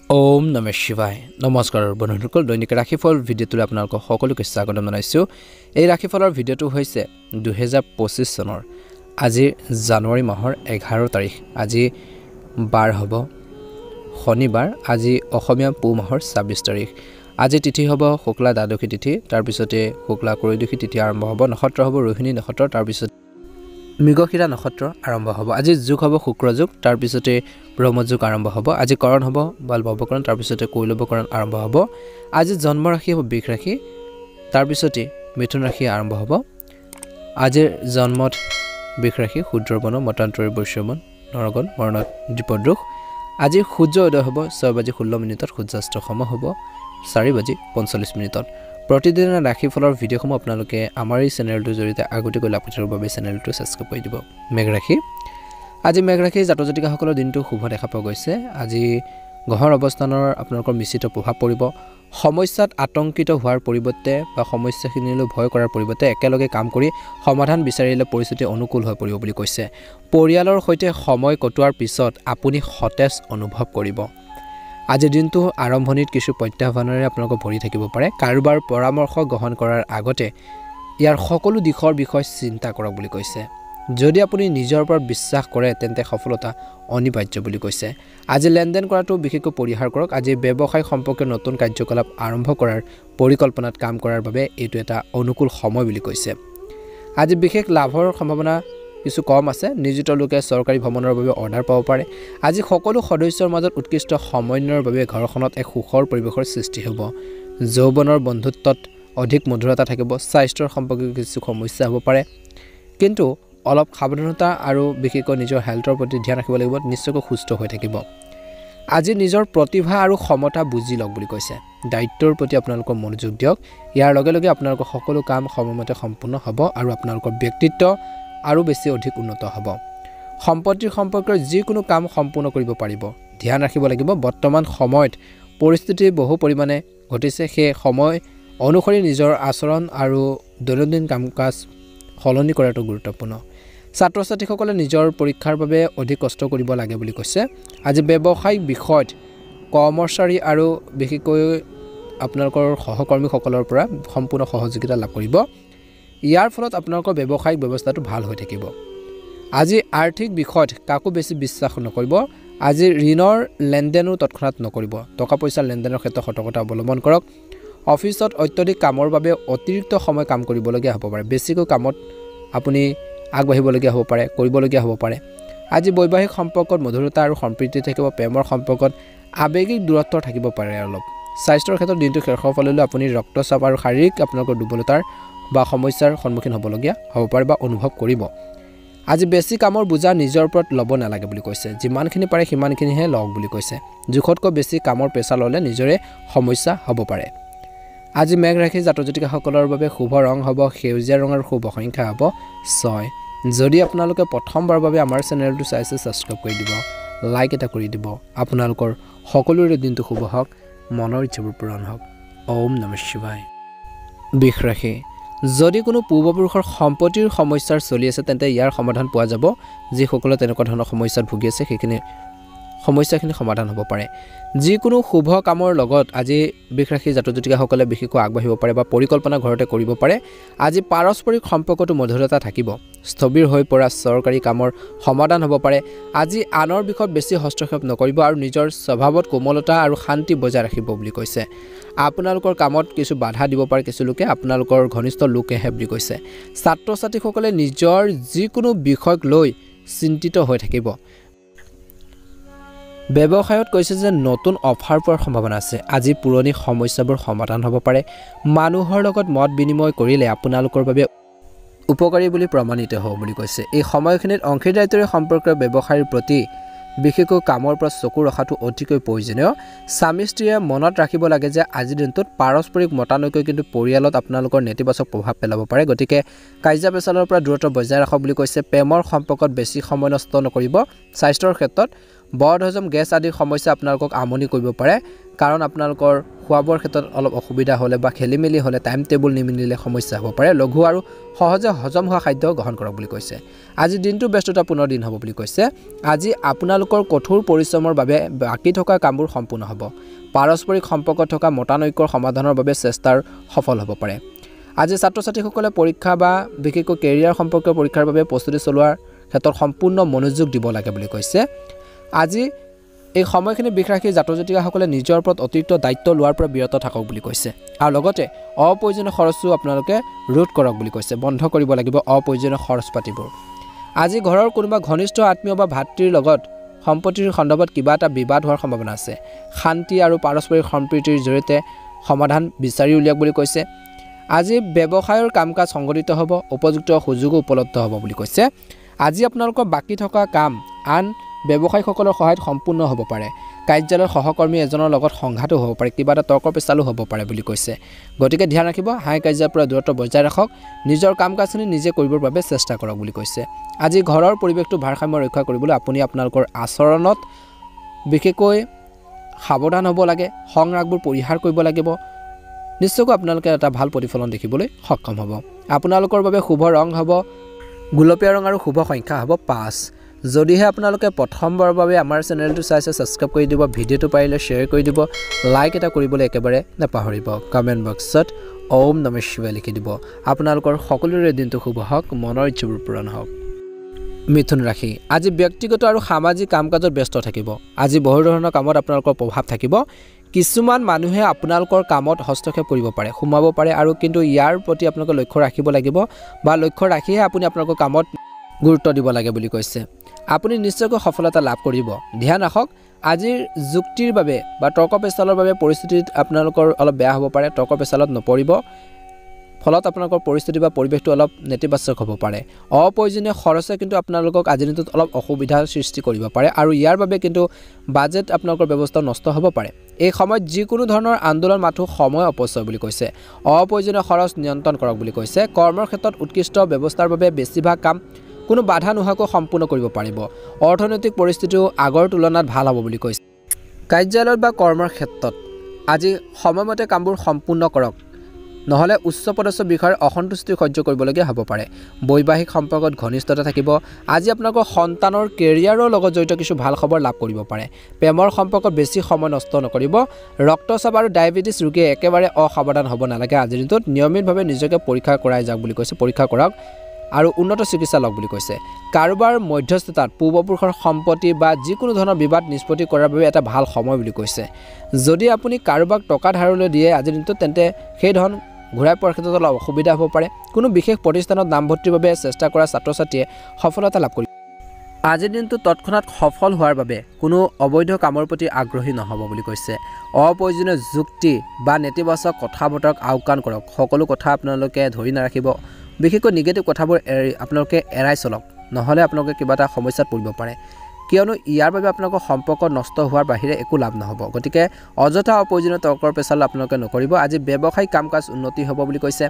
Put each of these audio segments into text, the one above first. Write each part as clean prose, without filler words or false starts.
ওম নমঃ শিৱায় নমস্কাৰ বন্ধুসকল দৈনিক ৰাশিফল ভিডিঅ'টোলৈ আপোনালোকক সকলোকে স্বাগতম জনাইছোঁ এই ৰাশিফলৰ ভিডিঅ'টো হৈছে 2025 চনৰ আজি জানুৱাৰী মাহৰ 11 তাৰিখ আজি বাৰ হ'ব শনিবাৰ আজি অসমীয়া পুহ মাহৰ 26 তাৰিখ আজি তিথি হ'ব শুক্লা দ্বাদশী তিথি তাৰ পিছতে শুক্লা ত্ৰয়োদশী তিথি আৰম্ভ হ'ব নক্ষত্ৰ হ'ব ৰোহিণী নক্ষত্ৰ তাৰ পিছত মৃগশিৰা নক্ষত্ৰ আৰম্ভ হ'ব আজি যুগ হ'ব শুক্ৰ যুগ তাৰ পিছতে ব্ৰহ্মযুগ আৰম্ভ হ'ব আজি কৰণ হ'ব বালভৱকৰণ তাৰ পিছতে কৈলৱকৰণ আৰম্ভ হ'ব আজি জন্ম ৰাশি হ'ব বৃষ ৰাশি তাৰ পিছতে মিথুন ৰাশি আৰম্ভ হ'ব আজিৰ জন্মত বৃষ ৰাশি শূদ্ৰবন মতান্তৰী বৈশ্যবন নৰগণ মৰণত দ্বীপদ্ৰুষ আজি সূৰ্য উদয় হ'ব 6:16 সূৰ্যাস্ত সময় হ'ব 4:45 প্ৰতিদিনৰ ৰাশিফলৰ ভিডিঅ'সমূহ আপোনালোকে আমাৰ এই চেনেলটোৰ জৰিয়তে আগতীয়াকৈ লাভ কৰাৰ বাবে চেনেলটো সাবস্ক্ৰাইব কৰি দিব মেঘ ৰাশি আজি মেঘ ৰাশি জাতক জাতিকাসকলৰ দিনটো শুভ দেখা পোৱা গৈছে আজি গ্ৰহৰ অৱস্থানৰ আপোনালোকৰ মিশ্ৰিত প্ৰভাৱ পৰিব সমস্যাত আতংকিত হোৱাৰ পৰিৱৰ্তে বা সমস্যাখিনিলৈ ভয় কৰাৰ পৰিৱৰ্তে একেলগে কাম কৰি সমাধান বিচাৰিলে পৰিস্থিতি অনুকূল হৈ পৰিব বুলি কৈছে পৰিয়ালৰ সৈতে সময় কটোৱাৰ পিছত আপুনি সতেজ অনুভৱ কৰিব আজি দিনটো আৰম্ভণিত কিছু প্ৰত্যাহ্বানেৰে আপোনালোকক ভৰি থাকিব পাৰে কাৰোবাৰ পৰামৰ্শ গ্ৰহণ কৰাৰ আগতে ইয়াৰ সকলো দিশৰ বিষয়ে চিন্তা কৰক বুলি কৈছে যদি আপুনি নিজৰ ওপৰত বিশ্বাস কৰে তেন্তে সফলতা অনিবাৰ্য বুলি কৈছে আজি লেনদেন কৰাটো বিশেষকৈ পৰিহাৰ কৰক আজি ব্যৱসায় সম্পৰ্কীয় নতুন কাৰ্যকলাপ আৰম্ভ কৰাৰ পৰিকল্পনাত কাম কৰাৰ বাবে এইটো এটা অনুকূল সময় বুলি কৈছে আজি বিশেষ লাভৰ সম্ভাৱনা কিছু কম আছে নিয়োজিত লোকে চৰকাৰী ভ্ৰমণৰ বাবে অৰ্ডাৰ পাব পাৰে আজি সকলো সদস্যৰ মাজত উৎকৃষ্ট সমন্বয়ৰ বাবে ঘৰখনত এক সুখৰ পৰিৱেশৰ সৃষ্টি হ'ব যৌৱনৰ বন্ধুত্বত অধিক মধুৰতা থাকিব স্বাস্থ্যৰ সম্পৰ্কীয় কিছু সমস্যা হ'ব পাৰে কিন্তু অলপ সাৱধানতা আৰু বিশেষকৈ নিজৰ হেল্থৰ প্ৰতি ধ্যান ৰাখিব লাগিব নিশ্চয়কৈ সুস্থ হৈ থাকিব আজি নিজৰ প্ৰতিভা আৰু ক্ষমতা বুজি লওক বুলি কৈছে দায়িত্বৰ প্ৰতি আপোনালোকৰ মনোযোগ দিয়ক ইয়াৰ লগে লগে আপোনালোকৰ সকলো কাম সময়মতে সম্পূৰ্ণ হ'ব আৰু আপোনালোকৰ ব্যক্তিত্ব আৰু বেছি অধিক উন্নত হ'ব সম্পত্তিৰ সম্পৰ্কৰ যিকোনো কাম সম্পূৰ্ণ কৰিব পাৰিব ধ্যান ৰাখিব লাগিব বৰ্তমান সময়ত পৰিস্থিতি বহু পৰিমাণে ঘটিছে সেই সময় অনুসৰি নিজৰ আচৰণ আৰু দৈনন্দিন কাম-কাজ সলনি কৰাটো গুৰুত্বপূৰ্ণ ছাত্ৰ ছাত্ৰীসকলে নিজৰ পৰীক্ষাৰ বাবে অধিক কষ্ট কৰিব লাগে বুলি কৈছে আজি ব্যৱসায়িক বিষয়ত কৰ্মচাৰী আৰু বিশেষকৈ আপোনালোকৰ সহকৰ্মীসকলৰ পৰা সম্পূৰ্ণ সহযোগিতা লাভ কৰিব ইয়াৰ ফলত আপোনালোকৰ ব্যৱসায়িক ব্যৱস্থাটো ভাল হৈ থাকিব আজি আৰ্থিক বিষয়ত কাকো বেছি বিশ্বাস নকৰিব আজি ঋণৰ লেনদেনো তৎক্ষণাত নকৰিব টকা পইচা লেনদেনৰ ক্ষেত্ৰত সতৰ্কতা অৱলম্বন কৰক অফিচত অত্যধিক কামৰ বাবে অতিৰিক্ত সময় কাম কৰিবলগীয়া হ'ব পাৰে বেছিকৈ কামত আপুনি আগবাঢ়িবলগীয়া হ'ব পাৰে কৰিবলগীয়া হ'ব পাৰে আজি বৈবাহিক সম্পৰ্কত মধুৰতা আৰু সম্প্ৰীতি থাকিব প্ৰেমৰ সম্পৰ্কত আৱেগিক দূৰত্ব থাকিব পাৰে অলপ স্বাস্থ্যৰ ক্ষেত্ৰত দিনটো শেষৰ ফাললৈ আপুনি ৰক্তচাপ আৰু শাৰীৰিক আপোনালোকৰ দুৰ্বলতাৰ বা সমস্যাৰ সন্মুখীন হ'বলগীয়া হ'ব পাৰে বা অনুভৱ কৰিব আজি বেছি কামৰ বোজা নিজৰ ওপৰত ল'ব নালাগে বুলি কৈছে যিমানখিনি পাৰে সিমানখিনিহে লওক বুলি কৈছে জোখতকৈ বেছি কামৰ প্ৰেছাৰ ল'লে নিজৰে সমস্যা হ'ব পাৰে আজি মেঘ ৰাশি জাতক জাতিকাসকলৰ বাবে শুভ ৰং হ'ব সেউজীয়া ৰঙৰ শুভ সংখ্যা হ'ব 6 যদি আপোনালোকে প্ৰথমবাৰৰ বাবে আমাৰ চেনেলটো চাইছে সাবস্ক্ৰাইব কৰি দিব লাইক এটা কৰি দিব আপোনালোকৰ সকলোৰে দিনটো শুভ হওক মনৰ ইচ্ছাবোৰ পূৰণ হওক ওম নমঃ শিৱায় বৃষ ৰাশি যদি কোনো পূৰ্বপুৰুষৰ সম্পত্তিৰ সমস্যাৰ চলি আছে তেন্তে ইয়াৰ সমাধান পোৱা যাব যিসকলে তেনেকুৱা ধৰণৰ সমস্যাত ভুগি আছে সেইখিনি সমস্যাখিনি সমাধান হ'ব পাৰে যিকোনো শুভ কামৰ লগত আজি বৃষ ৰাশি জাতক জাতিকাসকলে বিশেষকৈ আগবাঢ়িব পাৰে বা পৰিকল্পনা ঘৰতে কৰিব পাৰে আজি পাৰস্পৰিক সম্পৰ্কটো মধুৰতা থাকিব স্থবিৰ হৈ পৰা চৰকাৰী কামৰ সমাধান হ'ব পাৰে আজি আনৰ বিষয়ত বেছি হস্তক্ষেপ নকৰিব আৰু নিজৰ স্বভাৱত কোমলতা আৰু শান্তি বজাই ৰাখিব বুলি কৈছে আপোনালোকৰ কামত কিছু বাধা দিব পাৰে কিছু লোকে আপোনালোকৰ ঘনিষ্ঠ লোকেহে বুলি কৈছে ছাত্ৰ ছাত্ৰীসকলে নিজৰ যিকোনো বিষয়ক লৈ চিন্তিত হৈ থাকিব ব্যৱসায়ত কৈছে যে নতুন অফাৰ পোৱাৰ সম্ভাৱনা আছে আজি পুৰণি সমস্যাবোৰ সমাধান হ'ব পাৰে মানুহৰ লগত মত বিনিময় কৰিলে আপোনালোকৰ বাবে উপকাৰী বুলি প্ৰমাণিত হ'ব বুলি কৈছে এই সময়খিনিত অংশীদাৰিত্বৰে সম্পৰ্কীয় ব্যৱসায়ৰ প্ৰতি বিশেষকৈ কামৰ পৰা চকু ৰখাটো অতিকৈ প্ৰয়োজনীয় স্বামী স্ত্ৰীয়ে মনত ৰাখিব লাগে যে আজিৰ দিনটোত পাৰস্পৰিক মতানৈক্য কিন্তু পৰিয়ালত আপোনালোকৰ নেতিবাচক প্ৰভাৱ পেলাব পাৰে গতিকে কাজিয়া পেচালৰ পৰা দূৰত্ব বজাই ৰাখক বুলি কৈছে প্ৰেমৰ সম্পৰ্কত বেছি সময় নষ্ট নকৰিব স্বাস্থ্যৰ ক্ষেত্ৰত বদহজম গেছ আদিৰ সমস্যা আপোনালোকক আমনি কৰিব পাৰে কাৰণ আপোনালোকৰ খোৱাবৰ ক্ষেত্ৰত অলপ অসুবিধা হ'লে বা খেলিমেলি হ'লে টাইম টেবুল নিমিলিলে সমস্যা হ'ব পাৰে লঘু আৰু সহজে হজম হোৱা খাদ্য গ্ৰহণ কৰক বুলি কৈছে আজি দিনটো ব্যস্ততাপূৰ্ণ দিন হ'ব বুলি কৈছে আজি আপোনালোকৰ কঠোৰ পৰিশ্ৰমৰ বাবে বাকি থকা কামবোৰ সম্পূৰ্ণ হ'ব পাৰস্পৰিক সম্পৰ্কত থকা মতানৈক্যৰ সমাধানৰ বাবে চেষ্টাৰ সফল হ'ব পাৰে আজি ছাত্ৰ-ছাত্ৰীসকলে পৰীক্ষা বা বিশেষকৈ কেৰিয়াৰ সম্পৰ্কীয় পৰীক্ষাৰ বাবে প্ৰস্তুতি চলোৱাৰ ক্ষেত্ৰত সম্পূৰ্ণ মনোযোগ দিব লাগে বুলি কৈছে আজি এই সময়খিনি বিখ্ৰাখী জাতক-জাতিকাসকলে নিজৰ ওপৰত অতিৰিক্ত দায়িত্ব লোৱাৰ পৰা বিৰত থাকক বুলি কৈছে আৰু লগতে অপ্ৰয়োজনীয় খৰচো আপোনালোকে ৰোধ কৰক বুলি কৈছে বন্ধ কৰিব লাগিব অপ্ৰয়োজনীয় খৰচ পাতিবোৰ আজি ঘৰৰ কোনোবা ঘনিষ্ঠ আত্মীয় বা ভাতৃৰ লগত সম্পত্তিৰ সন্দৰ্ভত কিবা এটা বিবাদ হোৱাৰ সম্ভাৱনা আছে শান্তি আৰু পাৰস্পৰিক সম্প্ৰীতিৰ জৰিয়তে সমাধান বিচাৰি উলিয়াওক বুলি কৈছে আজি ব্যৱসায়ৰ কাম-কাজ সংগঠিত হ'ব উপযুক্ত সুযোগো উপলব্ধ হ'ব বুলি কৈছে আজি আপোনালোকৰ বাকি থকা কাম আন ব্যৱসায়ীসকলৰ সহায়ত সম্পূৰ্ণ হ'ব পাৰে কাৰ্যালয়ৰ সহকৰ্মী এজনৰ লগত সংঘাতো হ'ব পাৰে কিবা এটা তৰ্ক পেচালো হ'ব পাৰে বুলি কৈছে গতিকে ধ্যান ৰাখিব হাই কাৰ্যাৰ পৰা দূৰত্ব বজাই ৰাখক নিজৰ কাম-কাজখিনি নিজে কৰিবৰ বাবে চেষ্টা কৰক বুলি কৈছে আজি ঘৰৰ পৰিৱেশটো ভাৰসাম্য ৰক্ষা কৰিবলৈ আপুনি আপোনালোকৰ আচৰণত বিশেষকৈ সাৱধান হ'ব লাগে সংৰাগবোৰ পৰিহাৰ কৰিব লাগিব নিশ্চয়কৈ আপোনালোকে এটা ভাল প্ৰতিফলন দেখিবলৈ সক্ষম হ'ব আপোনালোকৰ বাবে শুভ ৰং হ'ব গুলপীয়া ৰং আৰু শুভ সংখ্যা হ'ব 5 যদিহে আপোনালোকে প্ৰথমবাৰৰ বাবে আমাৰ চেনেলটো চাইছে সাবস্ক্ৰাইব কৰি দিব ভিডিঅ'টো পাৰিলে শ্বেয়াৰ কৰি দিব লাইক এটা কৰিবলৈ একেবাৰে নাপাহৰিব কমেন্ট বক্সত ওম নমঃ শিৱায় লিখি দিব আপোনালোকৰ সকলোৰে দিনটো শুভ হওক মনৰ ইচ্ছাবোৰ পূৰণ হওক মিথুন ৰাশি আজি ব্যক্তিগত আৰু সামাজিক কাম-কাজত ব্যস্ত থাকিব আজি বহু ধৰণৰ কামত আপোনালোকৰ প্ৰভাৱ থাকিব কিছুমান মানুহে আপোনালোকৰ কামত হস্তক্ষেপ কৰিব পাৰে সোমাব পাৰে আৰু কিন্তু ইয়াৰ প্ৰতি আপোনালোকে লক্ষ্য ৰাখিব লাগিব বা লক্ষ্য ৰাখিহে আপুনি আপোনালোকৰ কামত গুৰুত্ব দিব লাগে বুলি কৈছে আপুনি নিশ্চয়কৈ সফলতা লাভ কৰিব ধ্যান ৰাখক আজিৰ যুক্তিৰ বাবে বা তৰ্ক পেচালৰ বাবে পৰিস্থিতিত আপোনালোকৰ অলপ বেয়া হ'ব পাৰে তৰ্ক পেচালত নপৰিব ফলত আপোনালোকৰ পৰিস্থিতি বা পৰিৱেশটো অলপ নেতিবাচক হ'ব পাৰে অপ্ৰয়োজনীয় খৰচে কিন্তু আপোনালোকক আজিৰ দিনটোত অলপ অসুবিধাৰ সৃষ্টি কৰিব পাৰে আৰু ইয়াৰ বাবে কিন্তু বাজেট আপোনালোকৰ ব্যৱস্থা নষ্ট হ'ব পাৰে এই সময়ত যিকোনো ধৰণৰ আন্দোলন মাথো সময় অপচয় বুলি কৈছে অপ্ৰয়োজনীয় খৰচ নিয়ন্ত্ৰণ কৰক বুলি কৈছে কৰ্মৰ ক্ষেত্ৰত উৎকৃষ্ট ব্যৱস্থাৰ বাবে বেছিভাগ কাম কোনো বাধা নোহোৱাকৈ সম্পূৰ্ণ কৰিব পাৰিব অৰ্থনৈতিক পৰিস্থিতিও আগৰ তুলনাত ভাল হ'ব বুলি কৈছে কাৰ্যালয়ত বা কৰ্মৰ ক্ষেত্ৰত আজি সময়মতে কামবোৰ সম্পূৰ্ণ কৰক নহলে উচ্চ পদস্থ বিষয়ৰ অসন্তুষ্টি সহ্য কৰিবলগীয়া হ'ব পাৰে বৈবাহিক সম্পৰ্কত ঘনিষ্ঠতা থাকিব আজি আপোনালোকৰ সন্তানৰ কেৰিয়াৰৰ লগত জড়িত কিছু ভাল খবৰ লাভ কৰিব পাৰে প্ৰেমৰ সম্পৰ্কত বেছি সময় নষ্ট নকৰিব ৰক্তচাপ আৰু ডায়েবেটিছ ৰোগীয়ে একেবাৰে অসাৱধান হ'ব নালাগে আজিৰ দিনটোত নিয়মিতভাৱে নিজকে পৰীক্ষা কৰাই যাওক বুলি কৈছে পৰীক্ষা কৰক আৰু উন্নত চিকিৎসা লওক বুলি কৈছে কাৰোবাৰ মধ্যস্থতাত পূৰ্বপুৰুষৰ সম্পত্তি বা যিকোনো ধৰণৰ বিবাদ নিষ্পত্তি কৰাৰ বাবে এটা ভাল সময় বুলি কৈছে যদি আপুনি কাৰোবাক টকা ধাৰলৈ দিয়ে আজিৰ দিনটোত তেন্তে সেই ধন ঘূৰাই পোৱাৰ ক্ষেত্ৰত অলপ অসুবিধা হ'ব পাৰে কোনো বিশেষ প্ৰতিষ্ঠানত নামভৰ্তিৰ বাবে চেষ্টা কৰা ছাত্ৰ-ছাত্ৰীয়ে সফলতা লাভ কৰিব আজিৰ দিনটো তৎক্ষণাত সফল হোৱাৰ বাবে কোনো অবৈধ কামৰ প্ৰতি আগ্ৰহী নহ'ব বুলি কৈছে অপ্ৰয়োজনীয় যুক্তি বা নেতিবাচক কথা-বতৰাক আওকাণ কৰক সকলো কথা আপোনালোকে ধৰি নাৰাখিব বিশেষকৈ নিগেটিভ কথাবোৰ আপোনালোকে এৰাই চলক নহ'লে আপোনালোকে কিবা এটা সমস্যাত পৰিব পাৰে কিয়নো ইয়াৰ বাবে আপোনালোকৰ সম্পৰ্ক নষ্ট হোৱাৰ বাহিৰে একো লাভ নহ'ব গতিকে অযথা অপ্ৰয়োজনীয় তৰ্কৰ পেচাল আপোনালোকে নকৰিব আজি ব্যৱসায়িক কাম-কাজ উন্নতি হ'ব বুলি কৈছে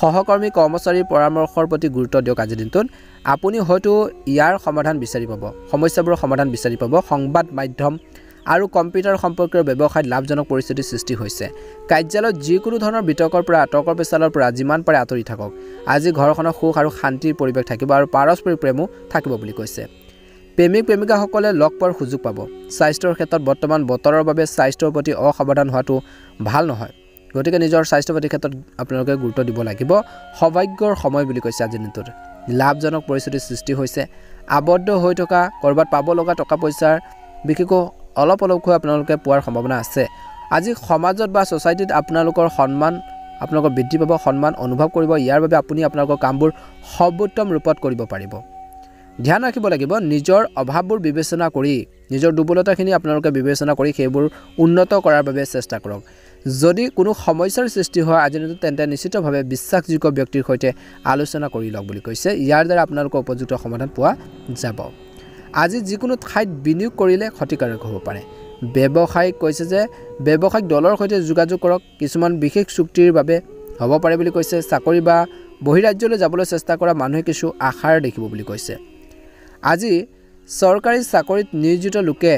সহকৰ্মী কৰ্মচাৰীৰ পৰামৰ্শৰ প্ৰতি গুৰুত্ব দিয়ক আজিৰ দিনটোত আপুনি হয়তো ইয়াৰ সমাধান বিচাৰি পাব সমস্যাবোৰৰ সমাধান বিচাৰি পাব সংবাদ মাধ্যম আৰু কম্পিউটাৰ সম্পৰ্কীয় ব্যৱসায়ত লাভজনক পৰিস্থিতিৰ সৃষ্টি হৈছে কাৰ্যালয়ত যিকোনো ধৰণৰ বিতৰ্কৰ পৰা তৰ্কৰ পেচালৰ পৰা যিমান পাৰে আঁতৰি থাকক আজি ঘৰখনৰ সুখ আৰু শান্তিৰ পৰিৱেশ থাকিব আৰু পাৰস্পৰিক প্ৰেমো থাকিব বুলি কৈছে প্ৰেমিক প্ৰেমিকাসকলে লগ পোৱাৰ সুযোগ পাব স্বাস্থ্যৰ ক্ষেত্ৰত বৰ্তমান বতৰৰ বাবে স্বাস্থ্যৰ প্ৰতি অসাৱধান হোৱাটো ভাল নহয় গতিকে নিজৰ স্বাস্থ্যৰ প্ৰতি ক্ষেত্ৰত আপোনালোকে গুৰুত্ব দিব লাগিব সৌভাগ্যৰ সময় বুলি কৈছে আজিৰ দিনটোত লাভজনক পৰিস্থিতিৰ সৃষ্টি হৈছে আবদ্ধ হৈ থকা কৰবাত পাব লগা টকা পইচাৰ বিশেষকৈ অলপ অলপকৈ আপোনালোকে পোৱাৰ সম্ভাৱনা আছে আজি সমাজত বা সোসাইটিত আপোনালোকৰ সন্মান আপোনালোকৰ বৃদ্ধি পাব সন্মান অনুভৱ কৰিব ইয়াৰ বাবে আপুনি আপোনালোকৰ কামবোৰ সৰ্বোত্তম ৰূপত কৰিব পাৰিব ধ্যান ৰাখিব লাগিব নিজৰ অভাৱবোৰ বিবেচনা কৰি নিজৰ দুৰ্বলতাখিনি আপোনালোকে বিবেচনা কৰি সেইবোৰ উন্নত কৰাৰ বাবে চেষ্টা কৰক যদি কোনো সমস্যাৰ সৃষ্টি হয় আজি তেন্তে নিশ্চিতভাৱে বিশ্বাসযোগ্য ব্যক্তিৰ সৈতে আলোচনা কৰি লওক বুলি কৈছে ইয়াৰ দ্বাৰা আপোনালোকৰ উপযুক্ত সমাধান পোৱা যাব আজি যিকোনো ঠাইত বিনিয়োগ কৰিলে ক্ষতিকাৰক হ'ব পাৰে ব্যৱসায়িক কৈছে যে ব্যৱসায়িক দলৰ সৈতে যোগাযোগ কৰক কিছুমান বিশেষ চুক্তিৰ বাবে হ'ব পাৰে বুলি কৈছে চাকৰি বা বহিৰাজ্যলৈ যাবলৈ চেষ্টা কৰা মানুহে কিছু আশাৰ দেখিব বুলি কৈছে আজি চৰকাৰী চাকৰিত নিয়োজিত লোকে